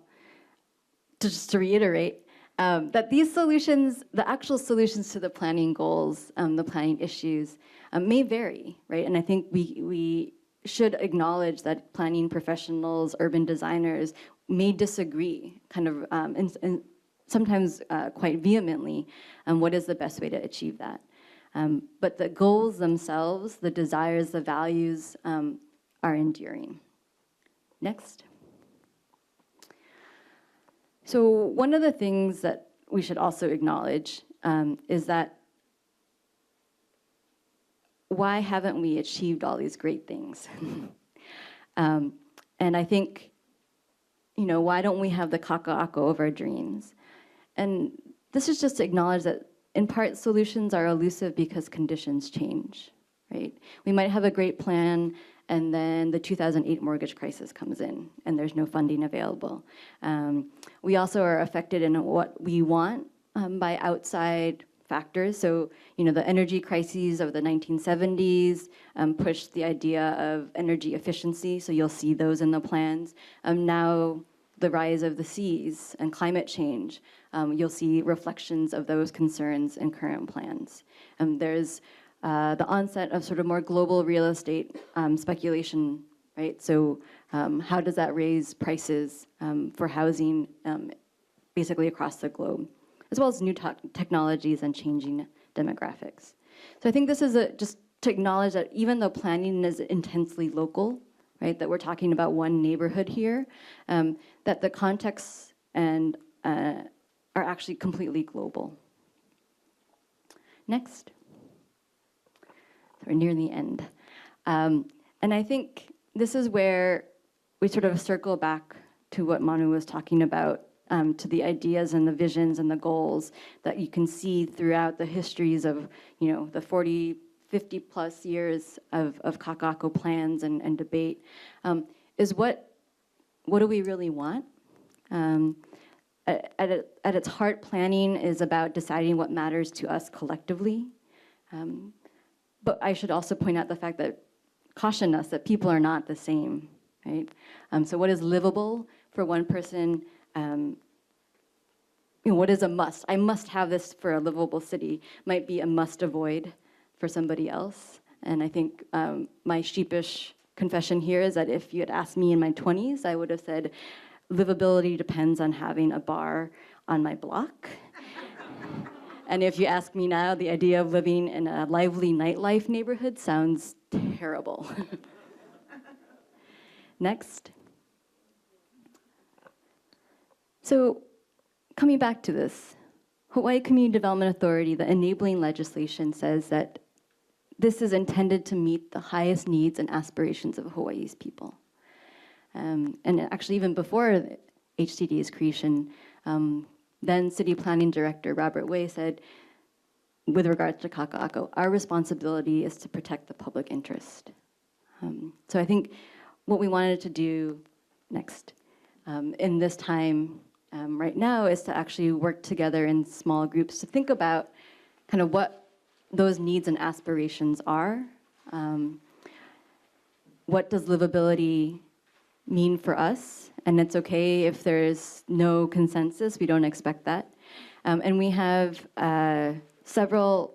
just to reiterate, that these solutions, the actual solutions to the planning goals, the planning issues, may vary, right? And I think we should acknowledge that planning professionals, urban designers may disagree, kind of, and sometimes quite vehemently, on what is the best way to achieve that. But the goals themselves, the desires, the values, are enduring. Next. So one of the things that we should also acknowledge is that why haven't we achieved all these great things? And I think, why don't we have the Kakaako of our dreams? And this is just to acknowledge that in part solutions are elusive because conditions change, right? We might have a great plan and then the 2008 mortgage crisis comes in and there's no funding available. We also are affected in what we want by outside factors. So, the energy crises of the 1970s pushed the idea of energy efficiency, so you'll see those in the plans. Now, the rise of the seas and climate change, you'll see reflections of those concerns in current plans. There's the onset of sort of more global real estate speculation, right? So how does that raise prices for housing basically across the globe, as well as new technologies and changing demographics. So I think this is just to acknowledge that even though planning is intensely local, right, that we're talking about one neighborhood here, that the contexts and are actually completely global. Next. We're near the end. And I think this is where we sort of circle back to what Manu was talking about, to the ideas and the visions and the goals that you can see throughout the histories of, the 40, 50 plus years of Kakaako plans and debate, is what do we really want? At its heart, planning is about deciding what matters to us collectively. But I should also point out the fact that, caution us that people are not the same, right? So what is livable for one person? What is a must? I must have this for a livable city might be a must avoid for somebody else. And I think my sheepish confession here is that if you had asked me in my 20s, I would have said livability depends on having a bar on my block. And if you ask me now, the idea of living in a lively nightlife neighborhood sounds terrible. Next. So coming back to this, Hawaii Community Development Authority, the enabling legislation says that this is intended to meet the highest needs and aspirations of Hawaii's people. And actually, even before HCD's creation, then City Planning Director Robert Way said, with regards to Kakaako, our responsibility is to protect the public interest. So I think what we wanted to do next in this time right now is to actually work together in small groups to think about kind of what those needs and aspirations are. What does livability mean for us? And it's okay if there's no consensus, we don't expect that. And we have several,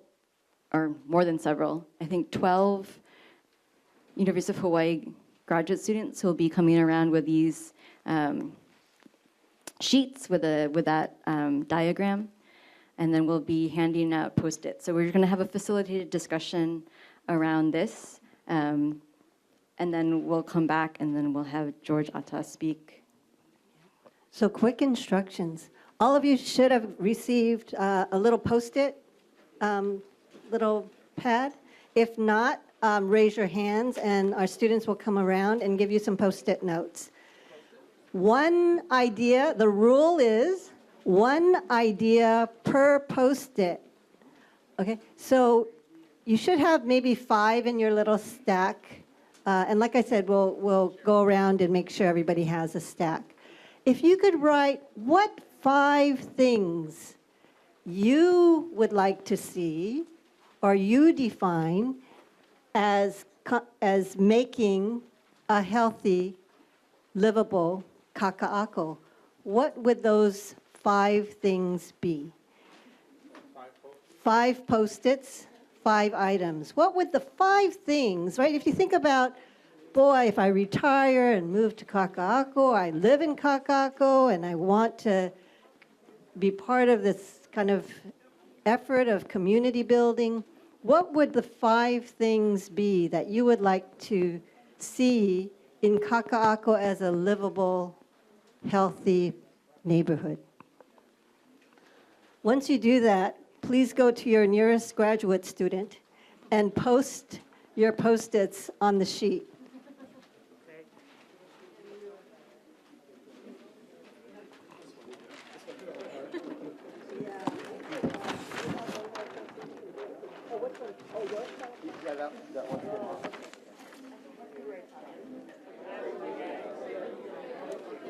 or more than several, I think 12 University of Hawaii graduate students who will be coming around with these sheets with that diagram, and then we'll be handing out Post-its. So we're going to have a facilitated discussion around this, and then we'll come back, and then we'll have George Atta speak. So quick instructions. All of you should have received a little Post-it, little pad. If not, raise your hands, and our students will come around and give you some Post-it notes. One idea, the rule is one idea per Post-it. Okay, so you should have maybe 5 in your little stack. And like I said, we'll go around and make sure everybody has a stack. If you could write what 5 things you would like to see or you define as making a healthy, livable Kakaako, what would those 5 things be? 5 Post-its, 5 items. What would the 5 things, right? If you think about, boy, if I retire and move to Kakaako, I live in Kakaako, and I want to be part of this kind of effort of community building, what would the 5 things be that you would like to see in Kakaako as a livable, healthy neighborhood? Once you do that, please go to your nearest graduate student and post your Post-its on the sheet.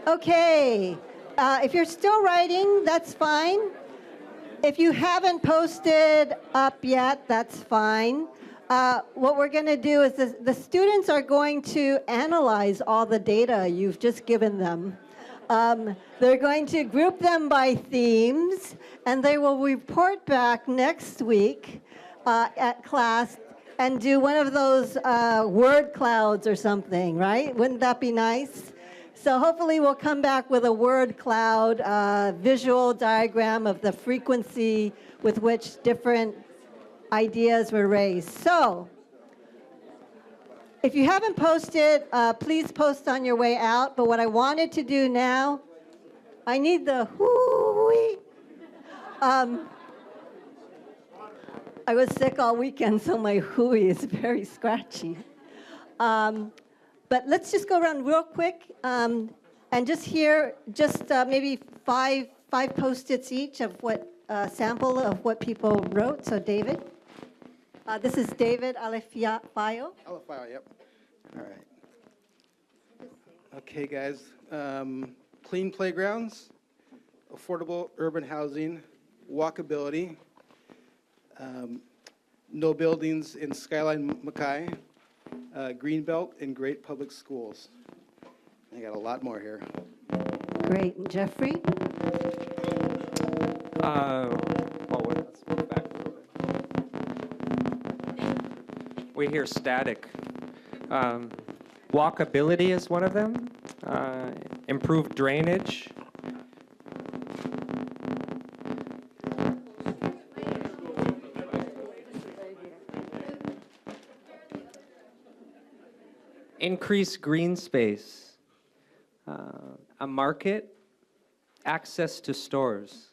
Okay, if you're still writing, that's fine. If you haven't posted up yet, that's fine. What we're going to do is the students are going to analyze all the data you've just given them. They're going to group them by themes, and they will report back next week at class and do one of those word clouds or something, right? Wouldn't that be nice? So hopefully we'll come back with a word cloud visual diagram of the frequency with which different ideas were raised. So if you haven't posted, please post on your way out. But what I wanted to do now, I need the hoo-wee. I was sick all weekend, so my hooey is very scratchy. But let's just go around real quick and just hear maybe five Post-its each of what sample of what people wrote. So David, this is David Alefayo. Alefayo, yep. All right. Okay, guys. Clean playgrounds, affordable urban housing, walkability, no buildings in Skyline Mackay, Greenbelt, and great public schools. I got a lot more here. Great. And Jeffrey? Let's move back a little bit. We hear static. Walkability is one of them. Improved drainage. Increase green space. A market. Access to stores.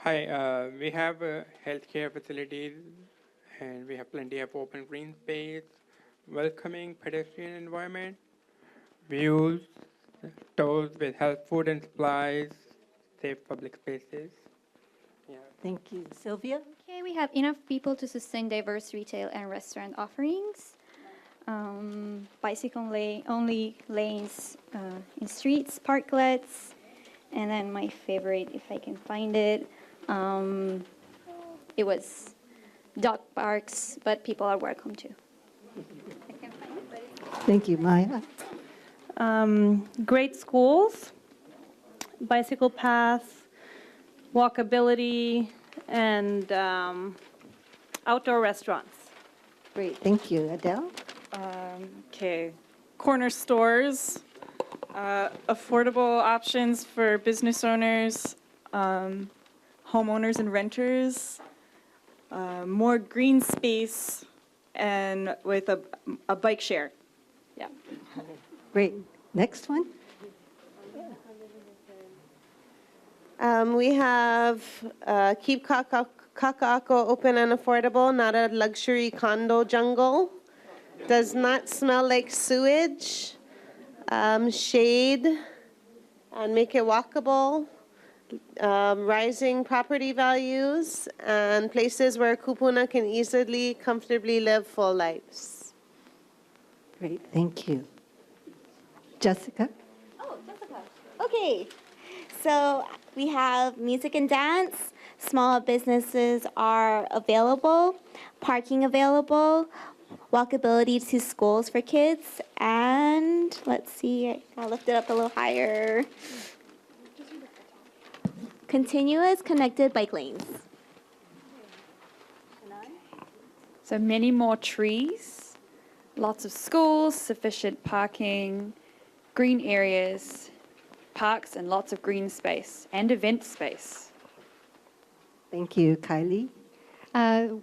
Hi, we have healthcare facilities, and we have plenty of open green space, welcoming pedestrian environment, views, stores with health, food and supplies, safe public spaces. Yeah. Thank you. Sylvia? Okay, we have enough people to sustain diverse retail and restaurant offerings. Bicycle only lanes in streets, parklets, and then my favorite, if I can find it, it was dog parks, but people are welcome to. Thank you, Maya. Great schools, bicycle paths, walkability, and outdoor restaurants. Great, thank you. Adele? Okay, corner stores, affordable options for business owners, homeowners and renters, more green space, and with a bike share. Yeah. Great. Next one? We have keep Kakaako open and affordable, not a luxury condo jungle. Does not smell like sewage. Shade and make it walkable. Rising property values and places where kupuna can easily, comfortably live full lives. Great, thank you. Jessica? Oh, Jessica. Okay, so we have music and dance. Small businesses are available, parking available, walkability to schools for kids, and let's see, I'll lift it up a little higher. Continuous connected bike lanes. So many more trees, lots of schools, sufficient parking, green areas, parks, and lots of green space and event space. Thank you. Kylie?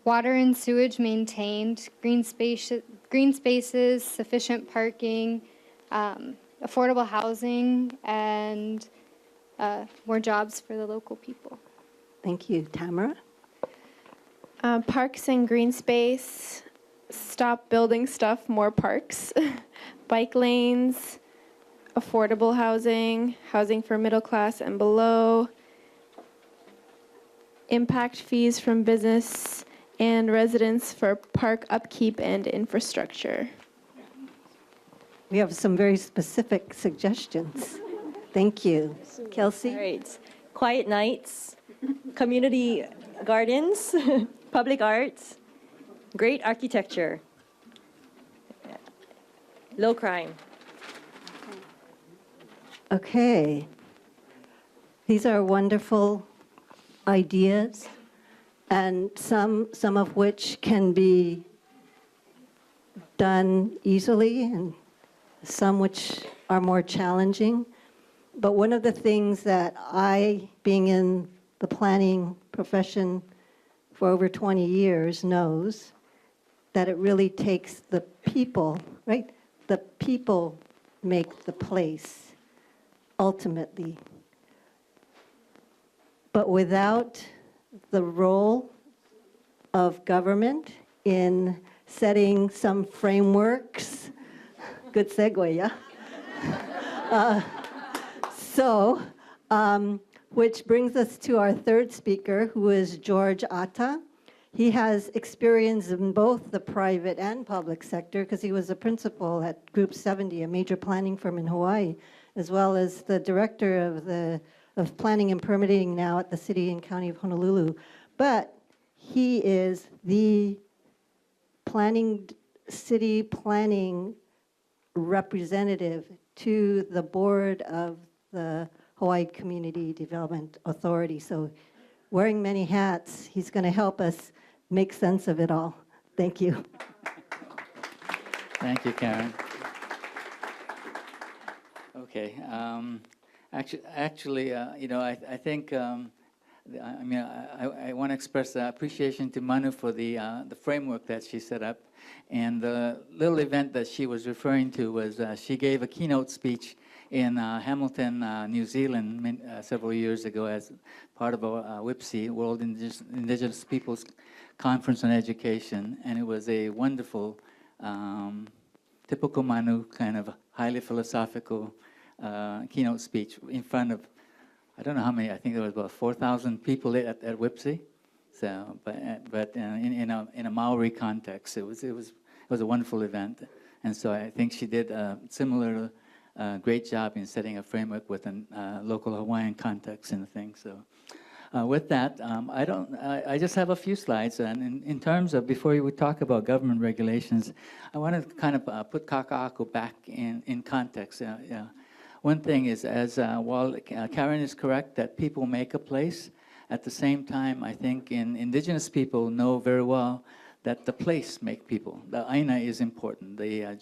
Water and sewage maintained, green spaces, sufficient parking, affordable housing, and more jobs for the local people. Thank you. Tamara? Parks and green space, stop building stuff, more parks, bike lanes, affordable housing, housing for middle class and below, impact fees from business and residents for park upkeep and infrastructure. We have some very specific suggestions. Thank you. Kelsey? All right. Quiet nights, community gardens, public arts, great architecture, low crime. Okay. These are wonderful ideas, and some of which can be done easily and some which are more challenging. But one of the things that I, being in the planning profession for over 20 years, knows that it really takes the people, right? The people make the place, ultimately. But without the role of government in setting some frameworks, good segue, yeah? Which brings us to our third speaker, who is George Atta. He has experience in both the private and public sector because he was a principal at Group 70, a major planning firm in Hawaii, as well as the director of planning and permitting now at the City and County of Honolulu. but he is the city planning representative to the board of the Hawaii Community Development Authority. So wearing many hats, he's going to help us make sense of it all. Thank you. Thank you, Karen. Okay. Actually, I think, I want to express appreciation to Manu for the framework that she set up. And the little event that she was referring to was she gave a keynote speech in Hamilton, New Zealand, several years ago as part of a WIPSI, World Indigenous Peoples Conference on Education. And it was a wonderful, typical Manu kind of highly philosophical keynote speech in front of, I don't know how many, I think there was about 4,000 people at WIPSI. So, but in a Maori context, it was a wonderful event. And so I think she did a similar great job in setting a framework with a local Hawaiian context and things. So with that, I just have a few slides. And in terms of, before we talk about government regulations, I want to kind of put Kakaako back in context. One thing is, while Karen is correct that people make a place, at the same time, I think indigenous people know very well that the place make people. The aina is important. The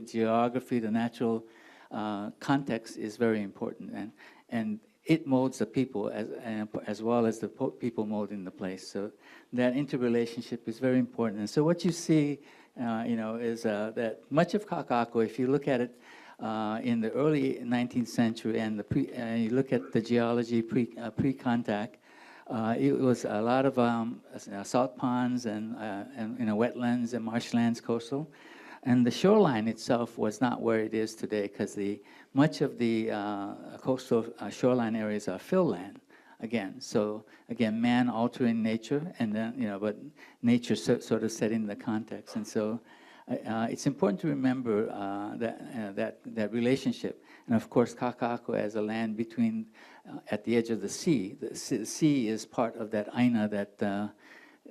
geography, the natural context is very important, and it molds the people as well as the people mold in the place. So that interrelationship is very important. And so what you see, is that much of Kakaako, if you look at it in the early 19th century and you look at the geology pre-contact, it was a lot of salt ponds and wetlands and marshlands, coastal. And the shoreline itself was not where it is today because much of the coastal shoreline areas are fill land. Again, so again, man altering nature, and then but nature sort of setting the context. And so it's important to remember that relationship. And of course, Kakaako as a land between at the edge of the sea. The sea is part of that aina that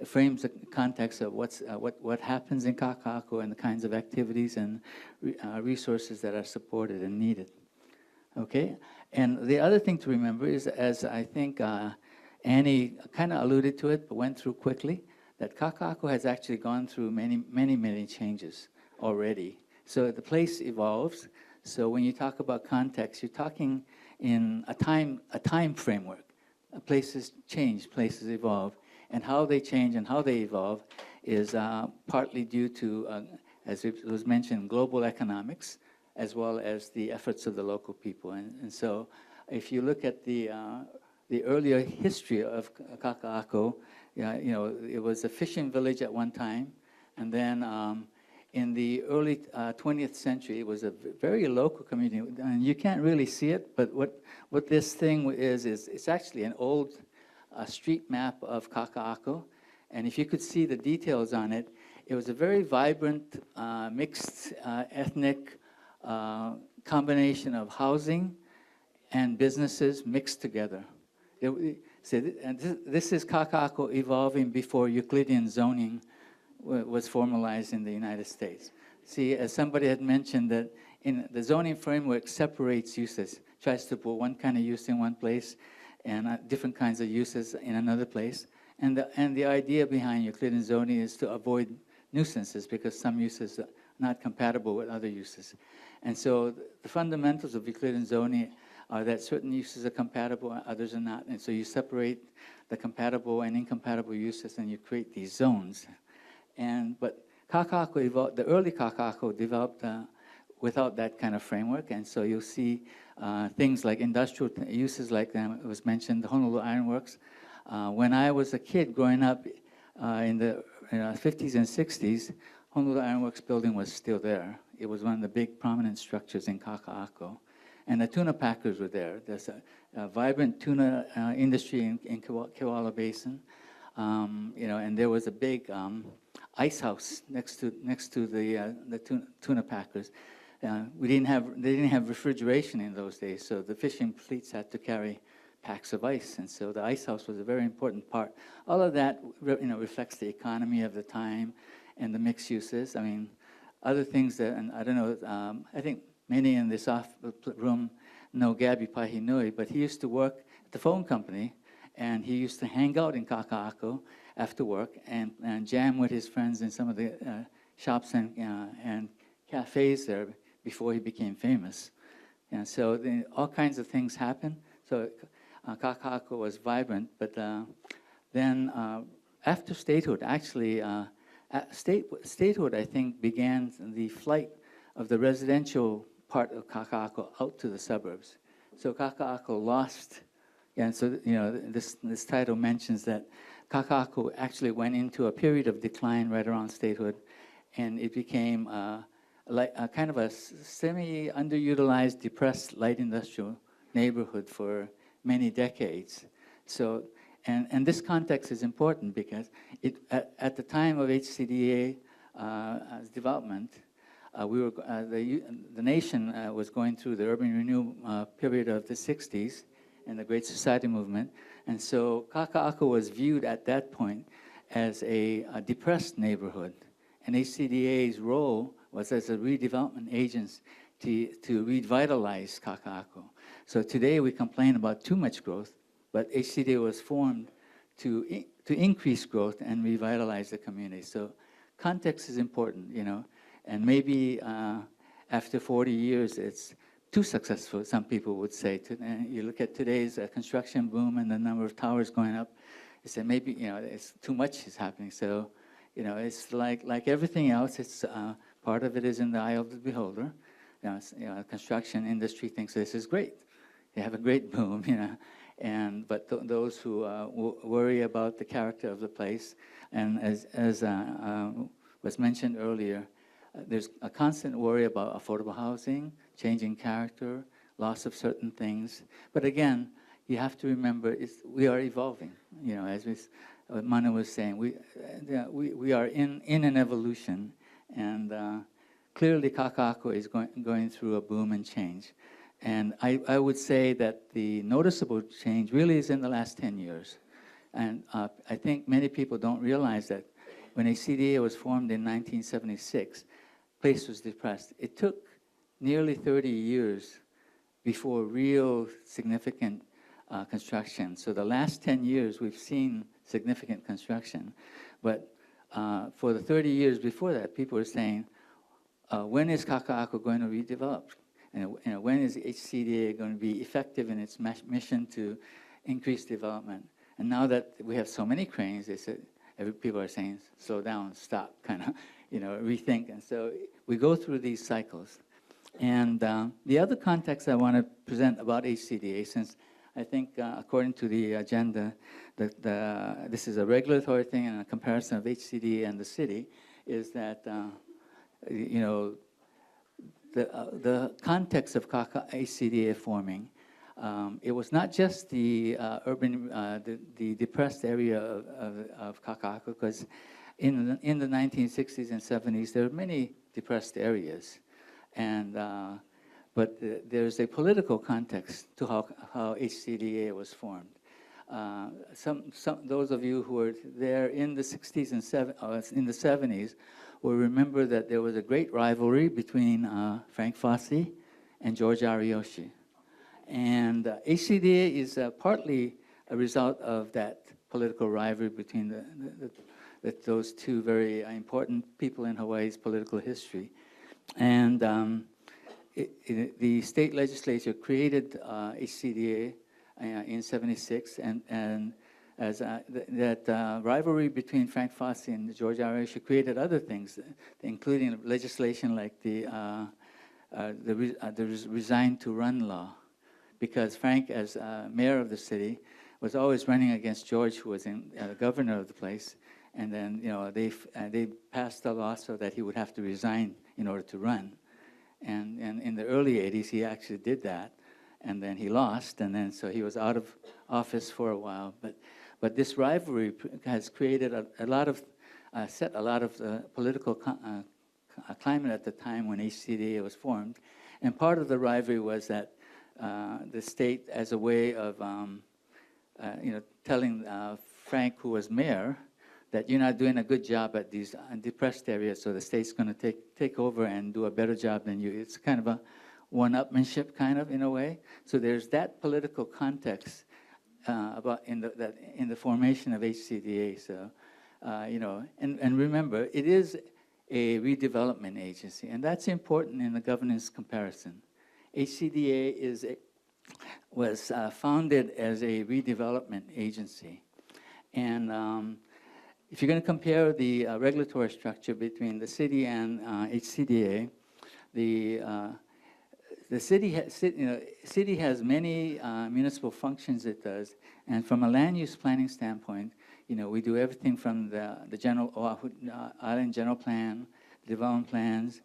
frames the context of what happens in Kakaako and the kinds of activities and resources that are supported and needed. Okay, and the other thing to remember is, as I think Annie kind of alluded to it, but went through quickly, that Kakaako has actually gone through many changes already. So the place evolves. So when you talk about context, you're talking in a time framework. Places change, places evolve. And how they change and how they evolve is partly due to, as it was mentioned, global economics, as well as the efforts of the local people. And so if you look at the earlier history of Kakaako, it was a fishing village at one time. And then in the early 20th century, it was a very local community. And you can't really see it, but what this thing is it's actually an old street map of Kakaako. And if you could see the details on it, it was a very vibrant, mixed ethnic combination of housing and businesses mixed together. This is Kakaako evolving before Euclidean zoning was formalized in the United States. See, as somebody had mentioned, that in the zoning framework separates uses, tries to put one kind of use in one place and different kinds of uses in another place. And the idea behind Euclidean zoning is to avoid nuisances because some uses are not compatible with other uses. And so the fundamentals of Euclidean zoning are that certain uses are compatible and others are not. And so you separate the compatible and incompatible uses and you create these zones. But Kakaako evolved, the early Kakaako developed without that kind of framework. And so you'll see things like industrial uses like it was mentioned, the Honolulu Iron Works. When I was a kid growing up in the 50s and 60s, Honolulu Iron Works building was still there. It was one of the big prominent structures in Kakaako. And the tuna packers were there. There's a vibrant tuna industry in Kewala Basin. And there was a big ice house next to the tuna packers. They didn't have refrigeration in those days, so the fishing fleets had to carry packs of ice, and so the ice house was a very important part. All of that reflects the economy of the time and the mixed uses. I mean, other things that, and I don't know, I think many in this room know Gabby Pahinui, but he used to work at the phone company, and he used to hang out in Kakaako after work and jam with his friends in some of the shops and cafes there before he became famous. And so all kinds of things happened. So Kakaako was vibrant, but then after statehood, actually, statehood, I think, began the flight of the residential part of Kakaako out to the suburbs. So Kakaako lost, and so this title mentions that Kakaako actually went into a period of decline right around statehood, and it became like a kind of a semi-underutilized, depressed light industrial neighborhood for many decades. So, and this context is important because at the time of HCDA development, the nation was going through the urban renewal period of the 60s and the Great Society movement, and so Kakaako was viewed at that point as a depressed neighborhood, and HCDA's role was as a redevelopment agency to revitalize Kakaako. So today we complain about too much growth, but HCDA was formed to increase growth and revitalize the community. So context is important, and maybe after 40 years it's too successful, some people would say. You look at today's construction boom and the number of towers going up, you say maybe it's too much is happening. So it's like everything else. It's part of it is in the eye of the beholder. Construction industry thinks this is great. They have a great boom, but those who worry about the character of the place, and as was mentioned earlier, there's a constant worry about affordable housing, changing character, loss of certain things. But again, you have to remember we are evolving. As Manu was saying, we are in an evolution, and clearly Kakaako is going through a boom and change. And I would say that the noticeable change really is in the last 10 years. And I think many people don't realize that when HCDA was formed in 1976, place was depressed. It took nearly 30 years before real significant construction. So the last 10 years we've seen significant construction. But for the 30 years before that, people were saying, when is Kakaako going to redevelop? And when is HCDA going to be effective in its mission to increase development? And now that we have so many cranes, they said, people are saying, slow down, stop, kind of, rethink. And so we go through these cycles. And the other context I want to present about HCDA, since I think according to the agenda, this is a regulatory thing and a comparison of HCDA and the city, is that, the context of HCDA forming, it was not just the urban, the depressed area of Kakaako, because in the 1960s and 70s, there were many depressed areas. And, but there's a political context to how HCDA was formed. Those of you who were there in the 60s and in the 70s will remember that there was a great rivalry between Frank Fosse and George Ariyoshi. And HCDA is partly a result of that political rivalry between those two very important people in Hawaii's political history. And the state legislature created HCDA in '76, and as that rivalry between Frank Fosse and George Ariyoshi created other things, including legislation like the resign to run law, because Frank, as mayor of the city, was always running against George, who was governor of the place, and then they passed a law so that he would have to resign in order to run. And in the early 80s, he actually did that, and then he lost, and then so he was out of office for a while. But this rivalry has created set a lot of political climate at the time when HCDA was formed. And part of the rivalry was that the state, as a way of telling Frank, who was mayor, that you're not doing a good job at these depressed areas, so the state's going to take over and do a better job than you. It's kind of a one-upmanship, kind of, in a way. So there's that political context about in the formation of HCDA. So, and remember, it is a redevelopment agency, and that's important in the governance comparison. HCDA was founded as a redevelopment agency, and if you're going to compare the regulatory structure between the city and HCDA, the city has many municipal functions it does, and from a land use planning standpoint, we do everything from the general island general plan, development plans,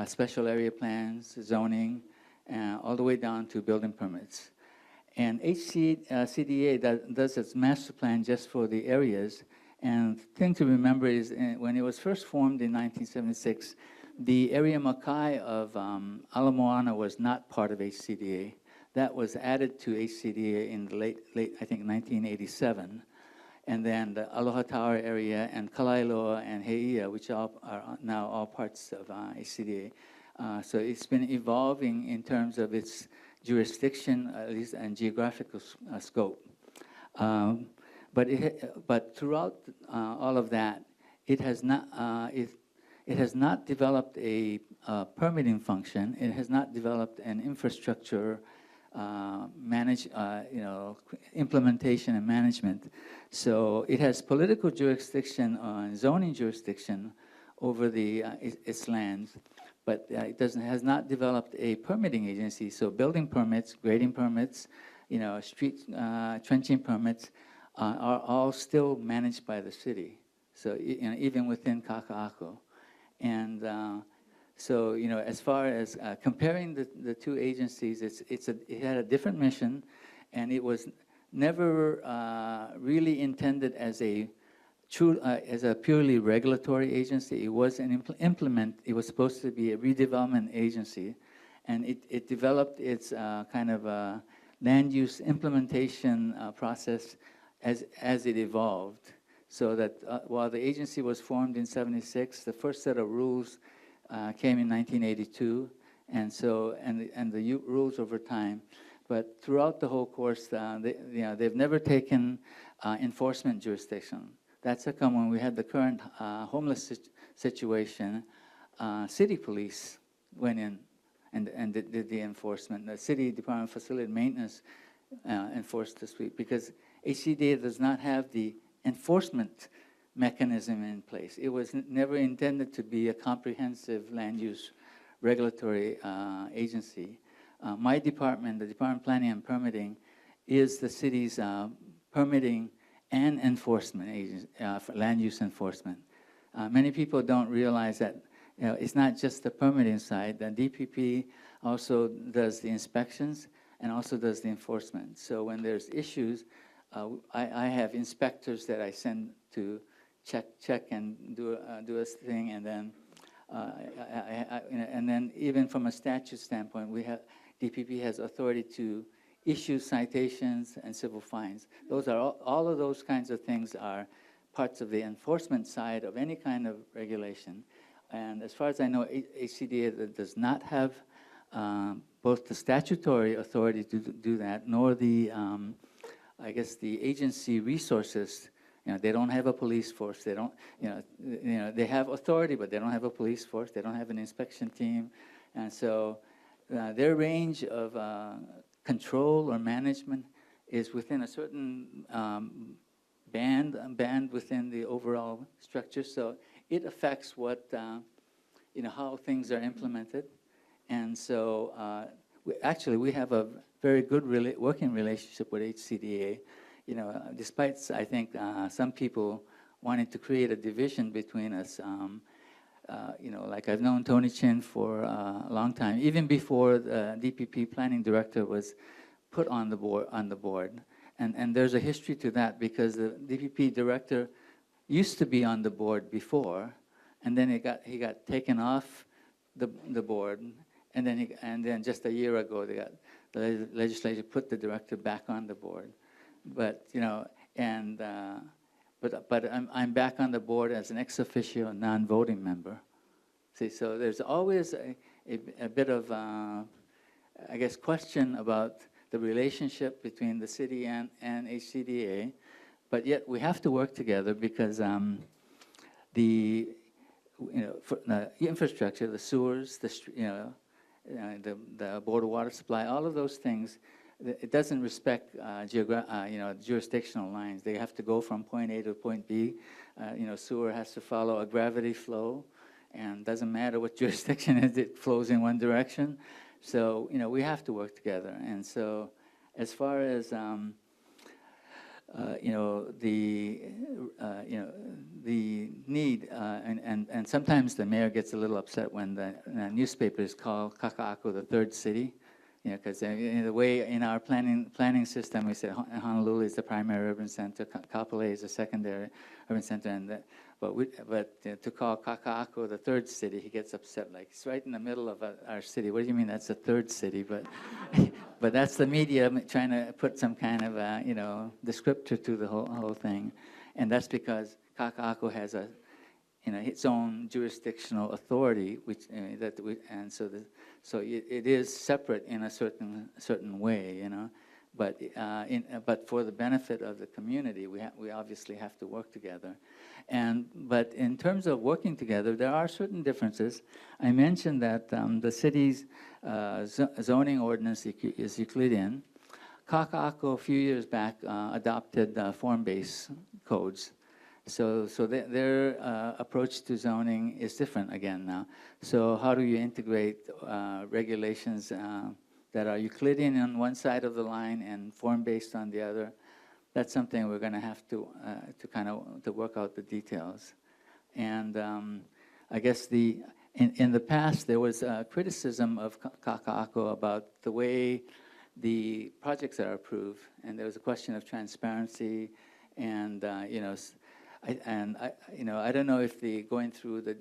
special area plans, zoning, all the way down to building permits. And HCDA does its master plan just for the areas. And the thing to remember is when it was first formed in 1976, the area Makai of Ala Moana was not part of HCDA. That was added to HCDA in the late I think, 1987. And then the Aloha Tower area and Kalailoa and Heia, which are now all parts of HCDA. So it's been evolving in terms of its jurisdiction, at least, and geographical scope. But throughout all of that, it has not developed a permitting function. It has not developed an infrastructure implementation and management. So it has political jurisdiction and zoning jurisdiction over its lands, but it has not developed a permitting agency. So building permits, grading permits, street trenching permits are all still managed by the city. So even within Kakaako. And so, as far as comparing the two agencies, it had a different mission, and it was never really intended as a purely regulatory agency. It was it was supposed to be a redevelopment agency, and it developed its kind of land use implementation process as it evolved. So that while the agency was formed in '76, the first set of rules came in 1982, and the rules over time. But throughout the whole course, they've never taken enforcement jurisdiction. That's how come when we had the current homeless situation, city police went in and did the enforcement. The city Department of Facility Maintenance enforced the street because HCDA does not have the enforcement mechanism in place. It was never intended to be a comprehensive land use regulatory agency. My department, the Department of Planning and Permitting, is the city's permitting and enforcement agency, for land use enforcement. Many people don't realize that it's not just the permitting side. The DPP also does the inspections and also does the enforcement. So when there's issues, I have inspectors that I send to check and do a thing, and then even from a statute standpoint, DPP has authority to issue citations and civil fines. Those are all of those kinds of things are parts of the enforcement side of any kind of regulation. And as far as I know, HCDA does not have both the statutory authority to do that, nor the I guess the agency resources. They don't have a police force. They don't, they have authority, but they don't have a police force. They don't have an inspection team, and so their range of control or management is within a certain band within the overall structure. So it affects what how things are implemented, and so we have a very good working relationship with HCDA. Despite, I think, some people wanting to create a division between us, like I've known Tony Chin for a long time, even before the DPP planning director was put on the board. And there's a history to that because the DPP director used to be on the board before, and then he got taken off the board, and then just a year ago the legislature put the director back on the board. but you know, and but I'm back on the board as an ex officio non-voting member. See, so there's always a bit of I guess question about the relationship between the city and HCDA, but yet we have to work together because the for the infrastructure, the sewers, the board of water supply, all of those things, it doesn't respect jurisdictional lines. They have to go from point A to point B. Sewer has to follow a gravity flow, and doesn't matter what jurisdiction it is, it flows in one direction. So we have to work together. And so, as far as the need, and sometimes the mayor gets a little upset when the newspaper is called Kakaako, the third city, because the way in our planning system, we said Honolulu is the primary urban center, Kapolei is the secondary urban center, and but to call Kakaako the third city, he gets upset. Like, it's right in the middle of our city. What do you mean that's the third city? But but that's the media trying to put some kind of descriptor to the whole thing, and that's because Kakaako has its own jurisdictional authority, which so it is separate in a certain way, But but for the benefit of the community, we obviously have to work together. But in terms of working together, there are certain differences. I mentioned that the city's zoning ordinance is Euclidean. Kakaako a few years back adopted form-based codes. So their approach to zoning is different again now. So how do you integrate regulations that are Euclidean on one side of the line and form-based on the other? That's something we're going to have to work out the details. And I guess in the past there was criticism of Kakaako about the way the projects are approved, and there was a question of transparency, and I don't know if going through the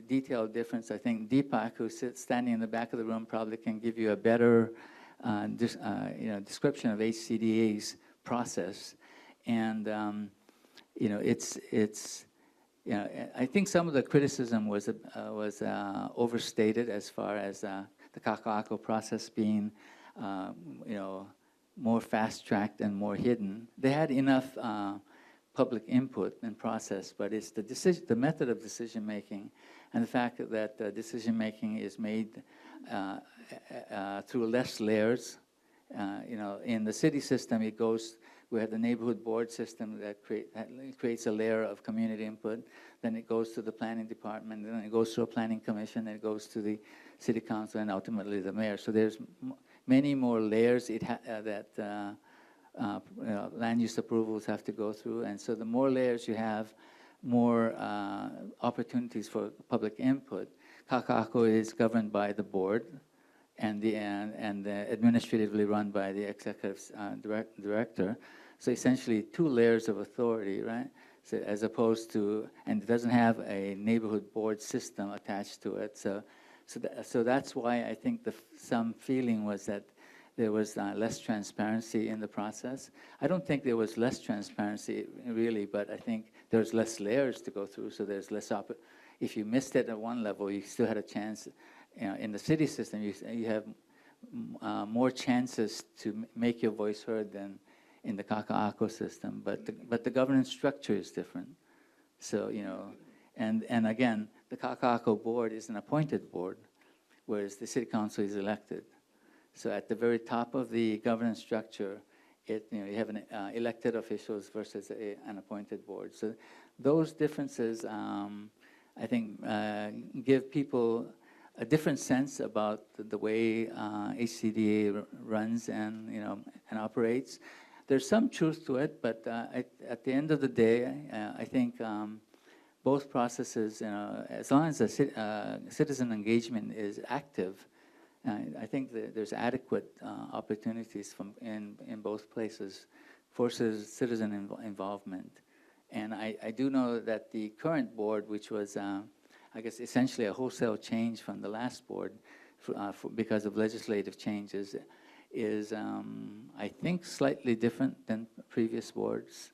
detailed difference. I think Deepak, who's standing in the back of the room, probably can give you a better description of HCDA's process. And I think some of the criticism was overstated as far as the Kakaako process being more fast-tracked and more hidden. They had enough public input and process, but it's the method of decision making, and the fact that decision making is made through less layers. In the city system, we have the neighborhood board system that creates a layer of community input. Then it goes to the planning department, then it goes to a planning commission, then it goes to the city council, and ultimately the mayor. So there's many more layers that land use approvals have to go through, and so the more layers you have, more opportunities for public input. Kakaako is governed by the board, and administratively run by the executive director. So essentially, two layers of authority, right? So as opposed to, and it doesn't have a neighborhood board system attached to it. So that's why I think some feeling was that there was less transparency in the process. I don't think there was less transparency, really, but I think there's less layers to go through, so there's less if you missed it at one level, you still had a chance. In the city system, you have more chances to make your voice heard than in the Kakaako system, but the governance structure is different. So, and again, the Kakaako board is an appointed board, whereas the city council is elected. So at the very top of the governance structure, you have elected officials versus an appointed board. So those differences, I think, give people a different sense about the way HCDA runs and operates. There's some truth to it, but at the end of the day, I think both processes, as long as the citizen engagement is active, I think that there's adequate opportunities in both places for citizen involvement. And I do know that the current board, which was, I guess, essentially a wholesale change from the last board because of legislative changes, is, I think, slightly different than previous boards.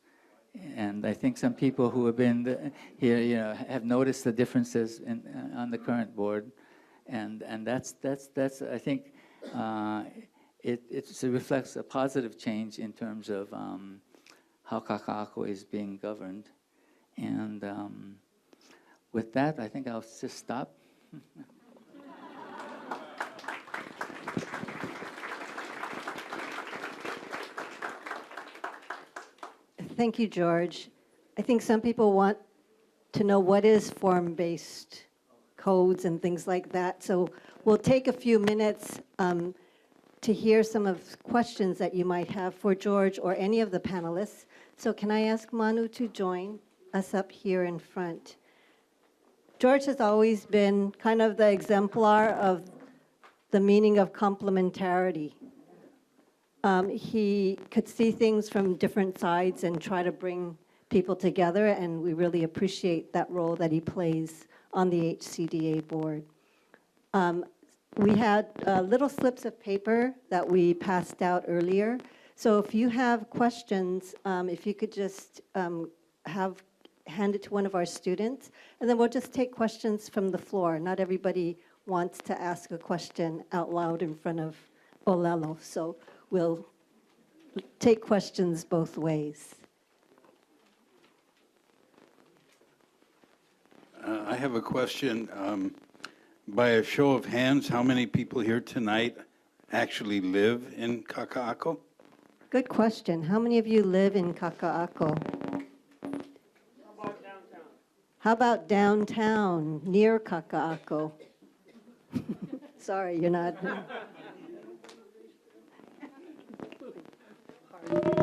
And I think some people who have been here, have noticed the differences on the current board, and that's I think it reflects a positive change in terms of how Kakaako is being governed. And with that, I think I'll just stop. Thank you, George. I think some people want to know what is form-based codes and things like that. So we'll take a few minutes to hear some of the questions that you might have for George or any of the panelists. So can I ask Manu to join us up here in front? George has always been kind of the exemplar of the meaning of complementarity. He could see things from different sides and try to bring people together, and we really appreciate that role that he plays on the HCDA board. We had little slips of paper that we passed out earlier. So if you have questions, if you could just hand it to one of our students, and then we'll just take questions from the floor. Not everybody wants to ask a question out loud in front of Olelo, so we'll take questions both ways. I have a question. By a show of hands, how many people here tonight actually live in Kakaako? Good question. How many of you live in Kakaako? How about downtown, near Kakaako? Sorry, you're not.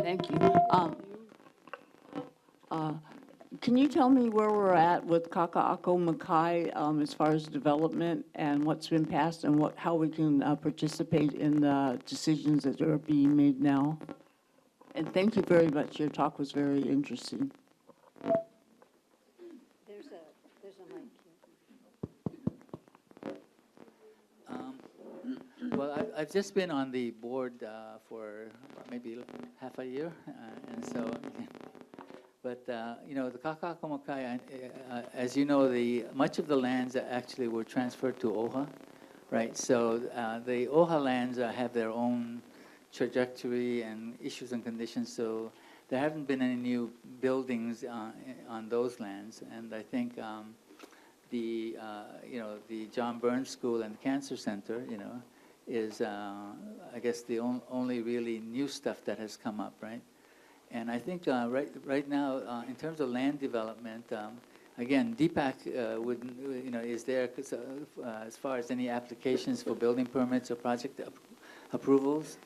Thank you. Can you tell me where we're at with Kakaako Makai as far as development and what's been passed and how we can participate in the decisions that are being made now? And thank you very much. Your talk was very interesting. There's a mic here. Well, I've just been on the board for maybe half a year, and so. But the Kakaako Makai, as you know, much of the lands actually were transferred to OHA, right? So the OHA lands have their own trajectory and issues and conditions. So there haven't been any new buildings on those lands, and I think the John Burns School and Cancer Center, is I guess the only really new stuff that has come up, right? And I think right now, in terms of land development, again, DPAC is there as far as any applications for building permits or project approvals.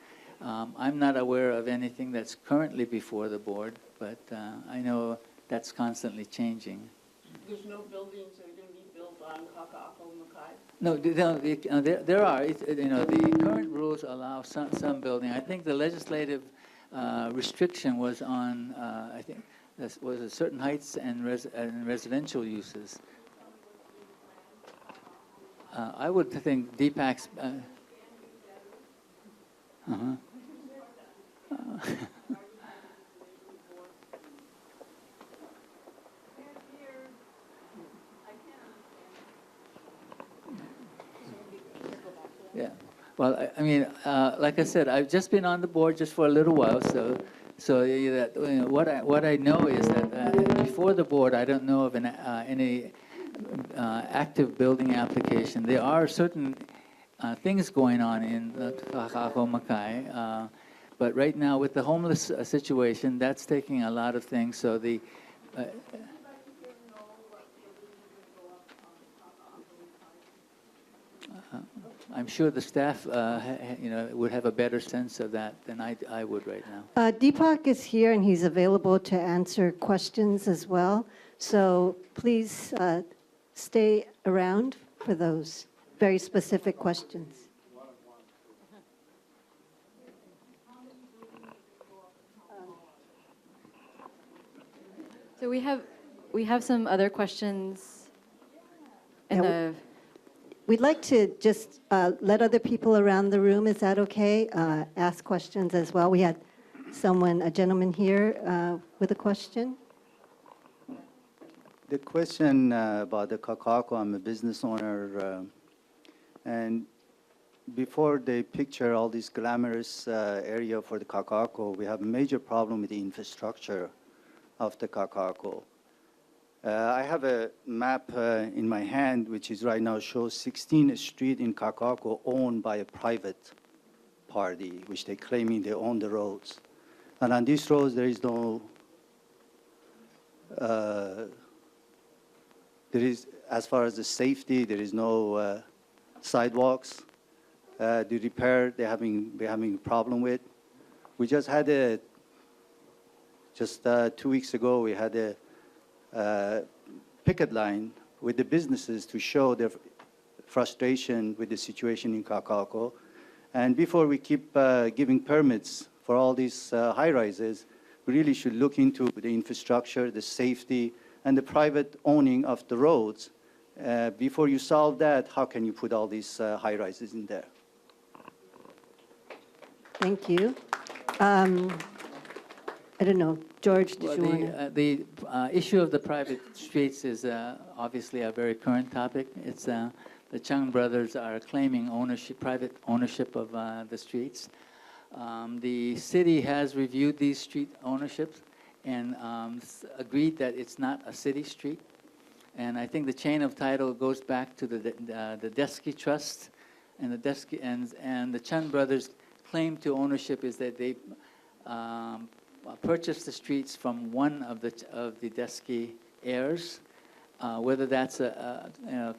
I'm not aware of anything that's currently before the board, but I know that's constantly changing. There's no buildings that are going to be built on Kakaako Makai? No, there are. The current rules allow some building. I think the legislative restriction was on, I think, was a certain heights and residential uses. I would think DPAC's. Yeah. Well, I mean, like I said, I've just been on the board just for a little while, so what I know is that before the board, I don't know of any active building application. There are certain things going on in Kakaako Makai, but right now with the homeless situation, that's taking a lot of things. So the I'm sure the staff, would have a better sense of that than I would right now. Deepak is here, and he's available to answer questions as well. So please stay around for those very specific questions. So we have some other questions in the. We'd like to just let other people around the room, is that okay? Ask questions as well. We had a gentleman here with a question. The question about the Kakaako, I'm a business owner, and before they picture all this glamorous area for the Kakaako, we have a major problem with the infrastructure of the Kakaako. I have a map in my hand, which is right now shows 16 streets in Kakaako owned by a private party, which they claiming they own the roads. And on these roads, there is no, as far as the safety, there is no sidewalks. The repair, we're having a problem with. We just had just 2 weeks ago, we had a picket line with the businesses to show their frustration with the situation in Kakaako. And before we keep giving permits for all these high-rises, we really should look into the infrastructure, the safety, and the private owning of the roads. Before you solve that, how can you put all these high-rises in there? Thank you. I don't know, George, did you want to? The issue of the private streets is obviously a very current topic. It's the Chung brothers are claiming ownership, private ownership of the streets. The city has reviewed these street ownerships and agreed that it's not a city street. And I think the chain of title goes back to the Desky Trust, and the Chun brothers' claim to ownership is that they purchased the streets from one of the Desky heirs. Whether that's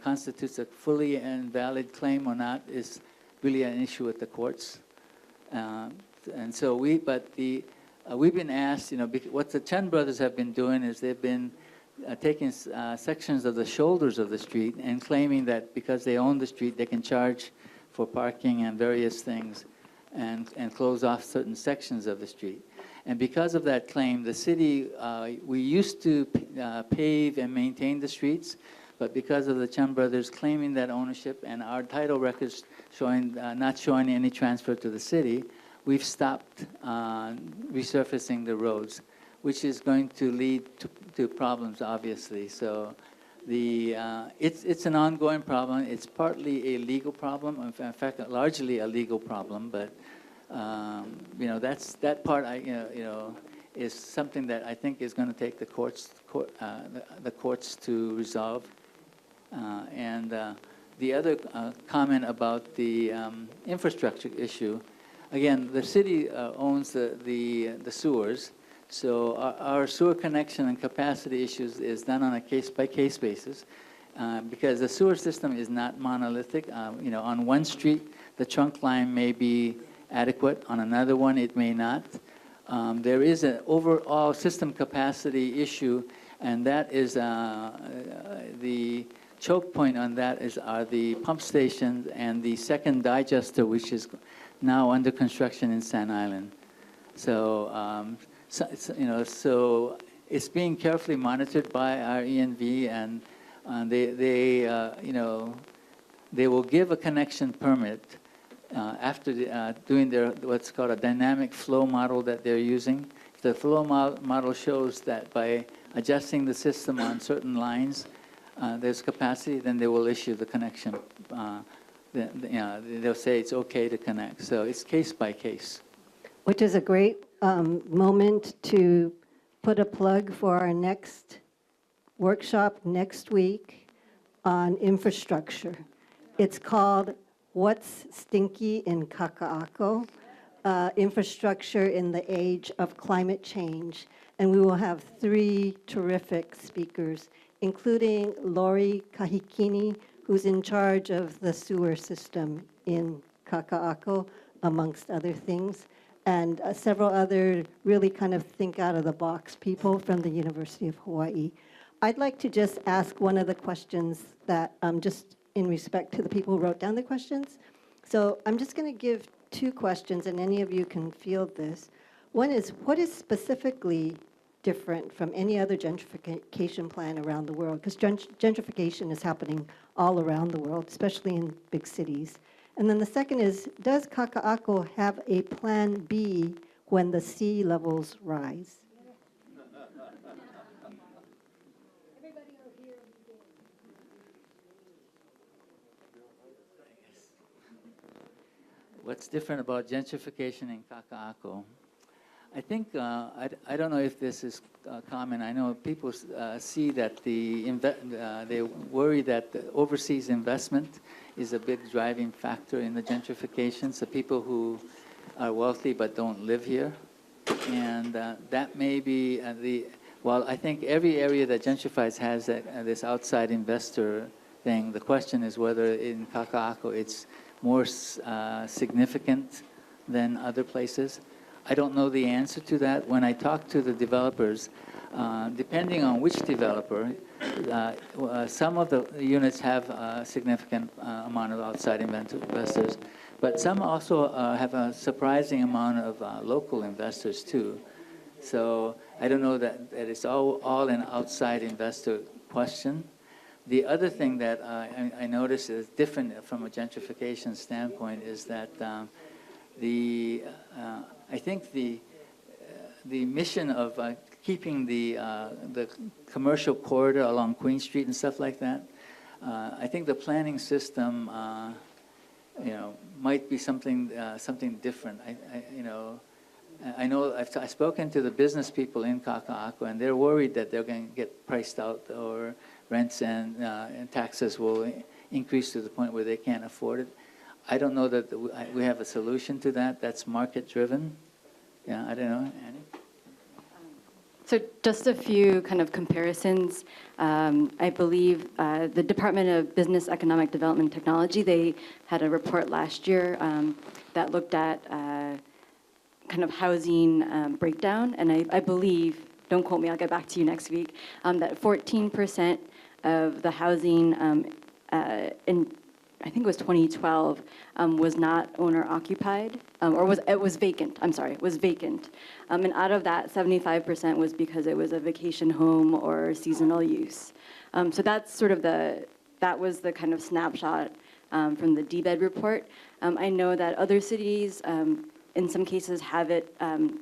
constitutes a fully and valid claim or not is really an issue with the courts. And so we've been asked, what the Chun brothers have been doing is they've been taking sections of the shoulders of the street and claiming that because they own the street, they can charge for parking and various things and close off certain sections of the street. And because of that claim, the city, we used to pave and maintain the streets, but because of the Chun brothers claiming that ownership and our title records showing not showing any transfer to the city, we've stopped resurfacing the roads, which is going to lead to problems, obviously. So it's an ongoing problem. It's partly a legal problem, in fact, largely a legal problem, but that part is something that I think is going to take the courts to resolve. And the other comment about the infrastructure issue, again, the city owns the sewers, so our sewer connection and capacity issues is done on a case-by-case basis because the sewer system is not monolithic. On one street, the trunk line may be adequate. On another one, it may not. There is an overall system capacity issue, and that is the choke point on that are the pump stations and the second digester, which is now under construction in Sand Island. So, so it's being carefully monitored by our ENV, and they will give a connection permit after doing what's called a dynamic flow model that they're using. If the flow model shows that by adjusting the system on certain lines, there's capacity, then they will issue the connection. They'll say it's okay to connect. So it's case by case. Which is a great moment to put a plug for our next workshop next week on infrastructure. It's called What's Stinky in Kakaako? Infrastructure in the Age of Climate Change. And we will have 3 terrific speakers, including Lori Kahikini, who's in charge of the sewer system in Kakaako, amongst other things, and several other really kind of think out of the box people from the University of Hawaii. I'd like to just ask one of the questions that just in respect to the people who wrote down the questions. So I'm just going to give 2 questions, and any of you can field this. One is, what is specifically different from any other gentrification plan around the world? Because gentrification is happening all around the world, especially in big cities. And then the second is, does Kakaako have a plan B when the sea levels rise? What's different about gentrification in Kakaako? I think, I don't know if this is common. I know people see that they worry that the overseas investment is a big driving factor in the gentrification. So people who are wealthy but don't live here. And that may be well, I think every area that gentrifies has this outside investor thing. The question is whether in Kakaako it's more significant than other places. I don't know the answer to that. When I talk to the developers, depending on which developer, some of the units have a significant amount of outside investors, but some also have a surprising amount of local investors too. So I don't know that it's all an outside investor question. The other thing that I notice is different from a gentrification standpoint is that I think the mission of keeping the commercial corridor along Queen Street and stuff like that, I think the planning system, might be something different. I know I've spoken to the business people in Kakaako, and they're worried that they're going to get priced out, or rents and taxes will increase to the point where they can't afford it. I don't know that we have a solution to that. That's market-driven. Yeah, I don't know. Annie? So just a few kind of comparisons. I believe the Department of Business, Economic Development and Technology, they had a report last year that looked at kind of housing breakdown. And I believe, don't quote me, I'll get back to you next week, that 14% of the housing in, I think it was 2012, was not owner-occupied, or it was vacant. I'm sorry, it was vacant. And out of that, 75% was because it was a vacation home or seasonal use. So that's sort of that was the kind of snapshot from the DBED report. I know that other cities, in some cases, have it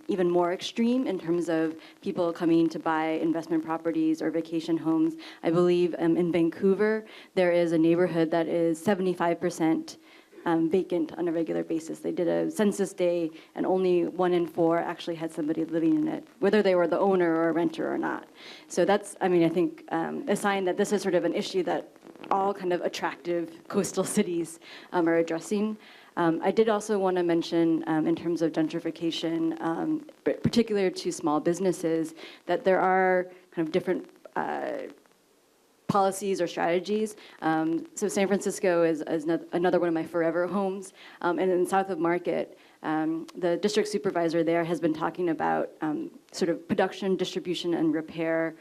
even more extreme in terms of people coming to buy investment properties or vacation homes. I believe in Vancouver, there is a neighborhood that is 75% vacant on a regular basis. They did a census day, and only 1 in 4 actually had somebody living in it, whether they were the owner or a renter or not. So that's, I think, a sign that this is sort of an issue that all kind of attractive coastal cities are addressing. I did also want to mention, in terms of gentrification, particular to small businesses, that there are kind of different policies or strategies. So San Francisco is another one of my forever homes. And in South of Market, the district supervisor there has been talking about sort of production, distribution, and repair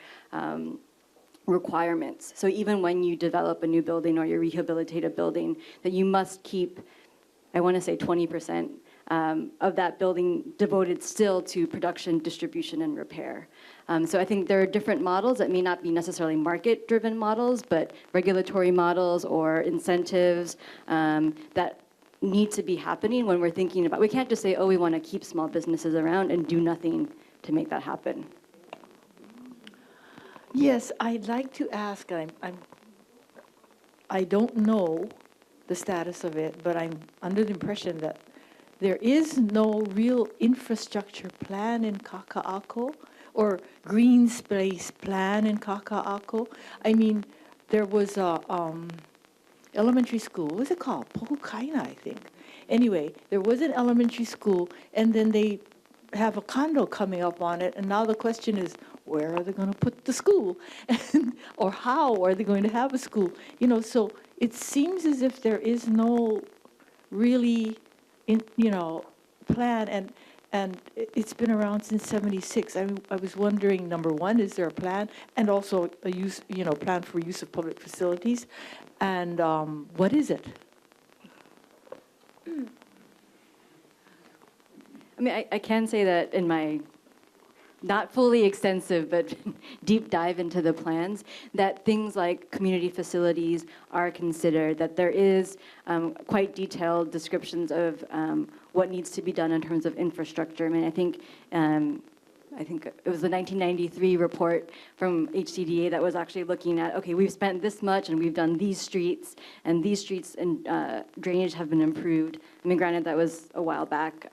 requirements. So even when you develop a new building or you rehabilitate a building, that you must keep, I want to say 20% of that building devoted still to production, distribution, and repair. So I think there are different models that may not be necessarily market-driven models, but regulatory models or incentives that need to be happening when we're thinking about, we can't just say, oh, we want to keep small businesses around and do nothing to make that happen. Yes, I'd like to ask, I don't know the status of it, but I'm under the impression that there is no real infrastructure plan in Kakaako or green space plan in Kakaako. I mean, there was a elementary school. What was it called? Pohukaina, I think. Anyway, there was an elementary school, and then they have a condo coming up on it, and now the question is, where are they going to put the school? Or how are they going to have a school? So it seems as if there is no really, plan, and it's been around since '76. I was wondering, number one, is there a plan, and also a plan for use of public facilities, and what is it? I can say that in my not fully extensive, but deep dive into the plans, that things like community facilities are considered, that there is quite detailed descriptions of what needs to be done in terms of infrastructure. I mean, I think it was the 1993 report from HCDA that was actually looking at, okay, we've spent this much and we've done these streets and drainage have been improved. I mean, granted, that was a while back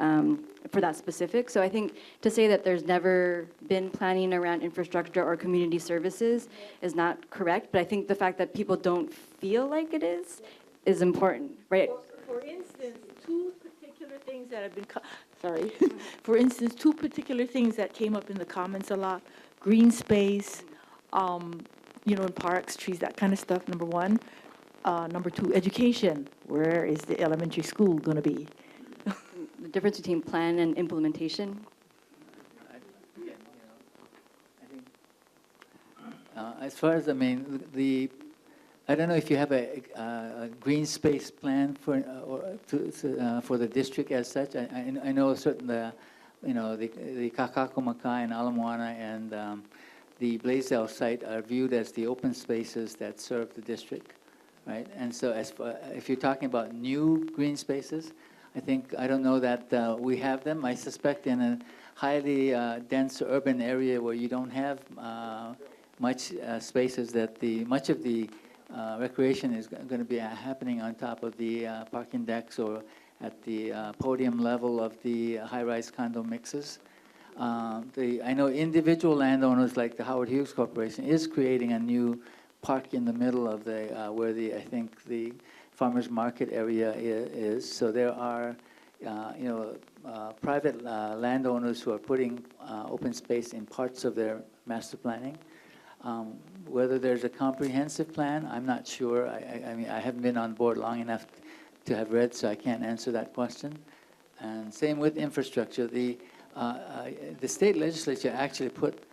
for that specific. So I think to say that there's never been planning around infrastructure or community services is not correct, but I think the fact that people don't feel like it is important, right? For instance, two particular things that have been, for instance, two particular things that came up in the comments a lot: green space, in parks, trees, that kind of stuff, number one. Number two, education. Where is the elementary school going to be? The difference between plan and implementation. As far as, I mean, I don't know if you have a green space plan for the district as such. I know certain the Kakaako Makai and Ala Moana and the Blaisdell site are viewed as the open spaces that serve the district, right? And so if you're talking about new green spaces, I don't know that we have them. I suspect in a highly dense urban area where you don't have much spaces, that much of the recreation is going to be happening on top of the parking decks or at the podium level of the high-rise condo mixes. I know individual landowners like the Howard Hughes Corporation is creating a new park in the middle of where I think the farmers market area is. So there are private landowners who are putting open space in parts of their master planning. Whether there's a comprehensive plan, I'm not sure. I mean, I haven't been on board long enough to have read, so I can't answer that question. And same with infrastructure. The state legislature actually put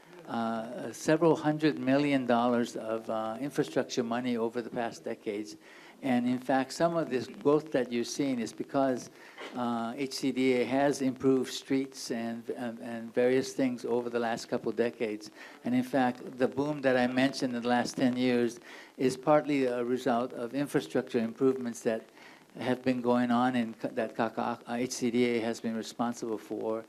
several $100 million of infrastructure money over the past decades. And in fact, some of this growth that you're seeing is because HCDA has improved streets and various things over the last couple of decades. And in fact, the boom that I mentioned in the last 10 years is partly a result of infrastructure improvements that have been going on and that HCDA has been responsible for.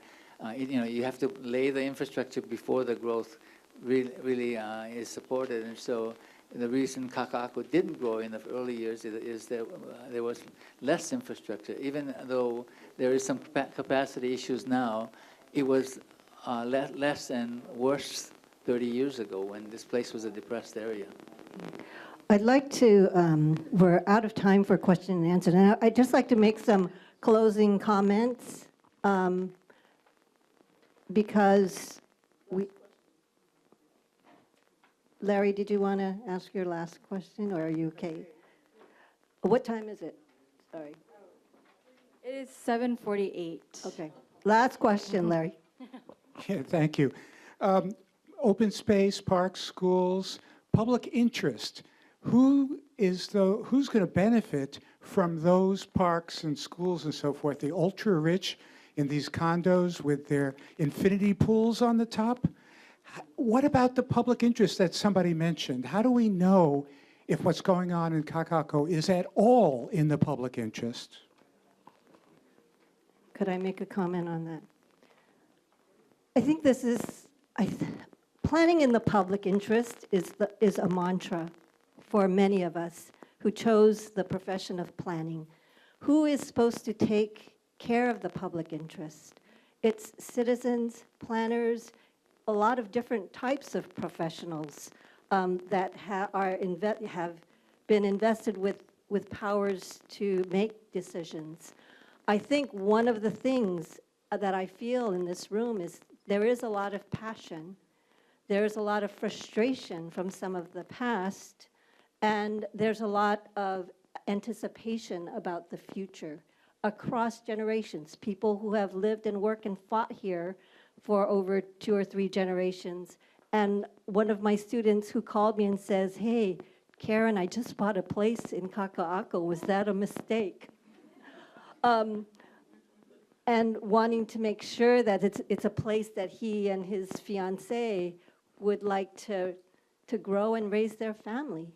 You have to lay the infrastructure before the growth really is supported. And so the reason Kakaako didn't grow in the early years is that there was less infrastructure. Even though there is some capacity issues now, it was less and worse 30 years ago when this place was a depressed area. I'd like to, we're out of time for question and answer. And I'd just like to make some closing comments because Larry, did you want to ask your last question, or are you okay? What time is it? Sorry. It is 7:48. Okay. Last question, Larry. Yeah, thank you. Open space, parks, schools, public interest. Who's going to benefit from those parks and schools and so forth? The ultra-rich in these condos with their infinity pools on the top? What about the public interest that somebody mentioned? How do we know if what's going on in Kakaako is at all in the public interest? Could I make a comment on that? I think this is, planning in the public interest is a mantra for many of us who chose the profession of planning. Who is supposed to take care of the public interest? It's citizens, planners, a lot of different types of professionals that have been invested with powers to make decisions. I think one of the things that I feel in this room is there is a lot of passion. There's a lot of frustration from some of the past, and there's a lot of anticipation about the future across generations. People who have lived and worked and fought here for over 2 or 3 generations. And one of my students who called me and says, "Hey, Karen, I just bought a place in Kakaako. Was that a mistake?" And wanting to make sure that it's a place that he and his fiancée would like to grow and raise their family.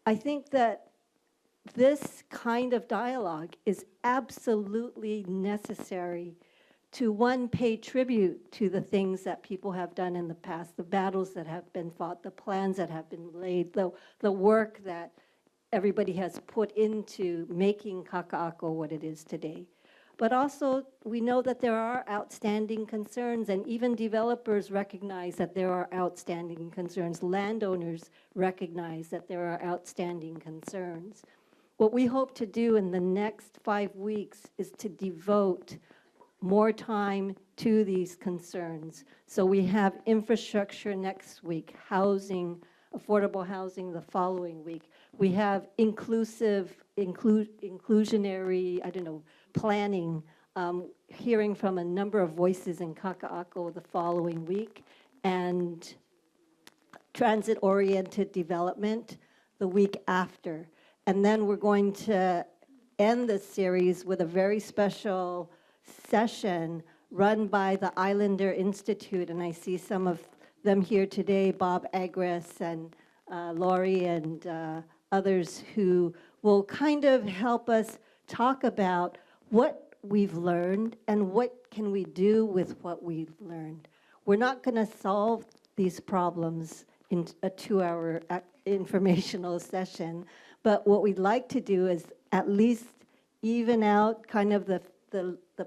I think that this kind of dialogue is absolutely necessary to, one, pay tribute to the things that people have done in the past, the battles that have been fought, the plans that have been laid, the work that everybody has put into making Kakaako what it is today. But also, we know that there are outstanding concerns, and even developers recognize that there are outstanding concerns. Landowners recognize that there are outstanding concerns. What we hope to do in the next 5 weeks is to devote more time to these concerns. So we have infrastructure next week, housing, affordable housing the following week. We have inclusionary, planning, hearing from a number of voices in Kakaako the following week, and transit-oriented development the week after. And then we're going to end this series with a very special session run by the Islander Institute, and I see some of them here today, Bob Agres and Laurie and others, who will kind of help us talk about what we've learned and what can we do with what we've learned. We're not going to solve these problems in a 2-hour informational session, but what we'd like to do is at least even out kind of the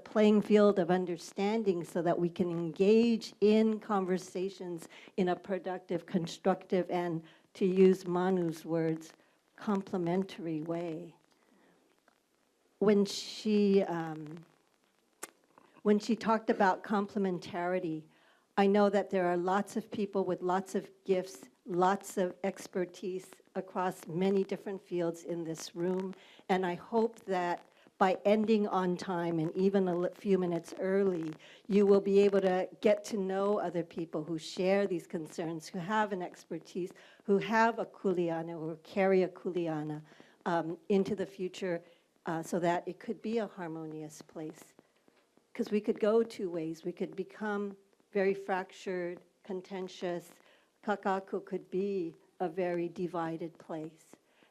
playing field of understanding so that we can engage in conversations in a productive, constructive, and, to use Manu's words, complementary way. When she talked about complementarity, I know that there are lots of people with lots of gifts, lots of expertise across many different fields in this room, and I hope that by ending on time and even a few minutes early, you will be able to get to know other people who share these concerns, who have an expertise, who have a kuleana or carry a kuleana into the future so that it could be a harmonious place. Because we could go 2 ways. We could become very fractured, contentious. Kakaako could be a very divided place.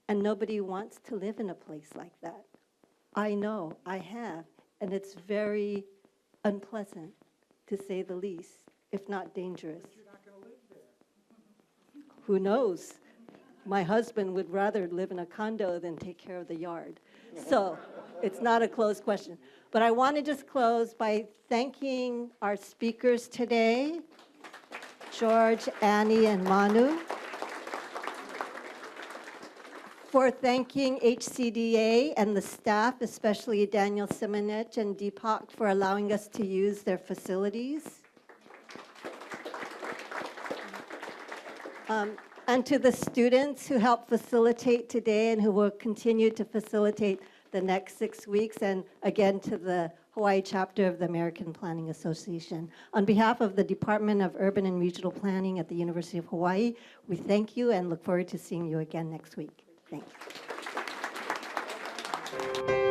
And nobody wants to live in a place like that. I know, I have, and it's very unpleasant, to say the least, if not dangerous. But you're not going to live there. Who knows? My husband would rather live in a condo than take care of the yard. So it's not a closed question. But I want to just close by thanking our speakers today, George, Annie, and Manu, for thanking HCDA and the staff, especially Daniel Simonich and Deepak, for allowing us to use their facilities. And to the students who helped facilitate today and who will continue to facilitate the next 6 weeks, and again to the Hawaii chapter of the American Planning Association. On behalf of the Department of Urban and Regional Planning at the University of Hawaii, we thank you and look forward to seeing you again next week. Thank you.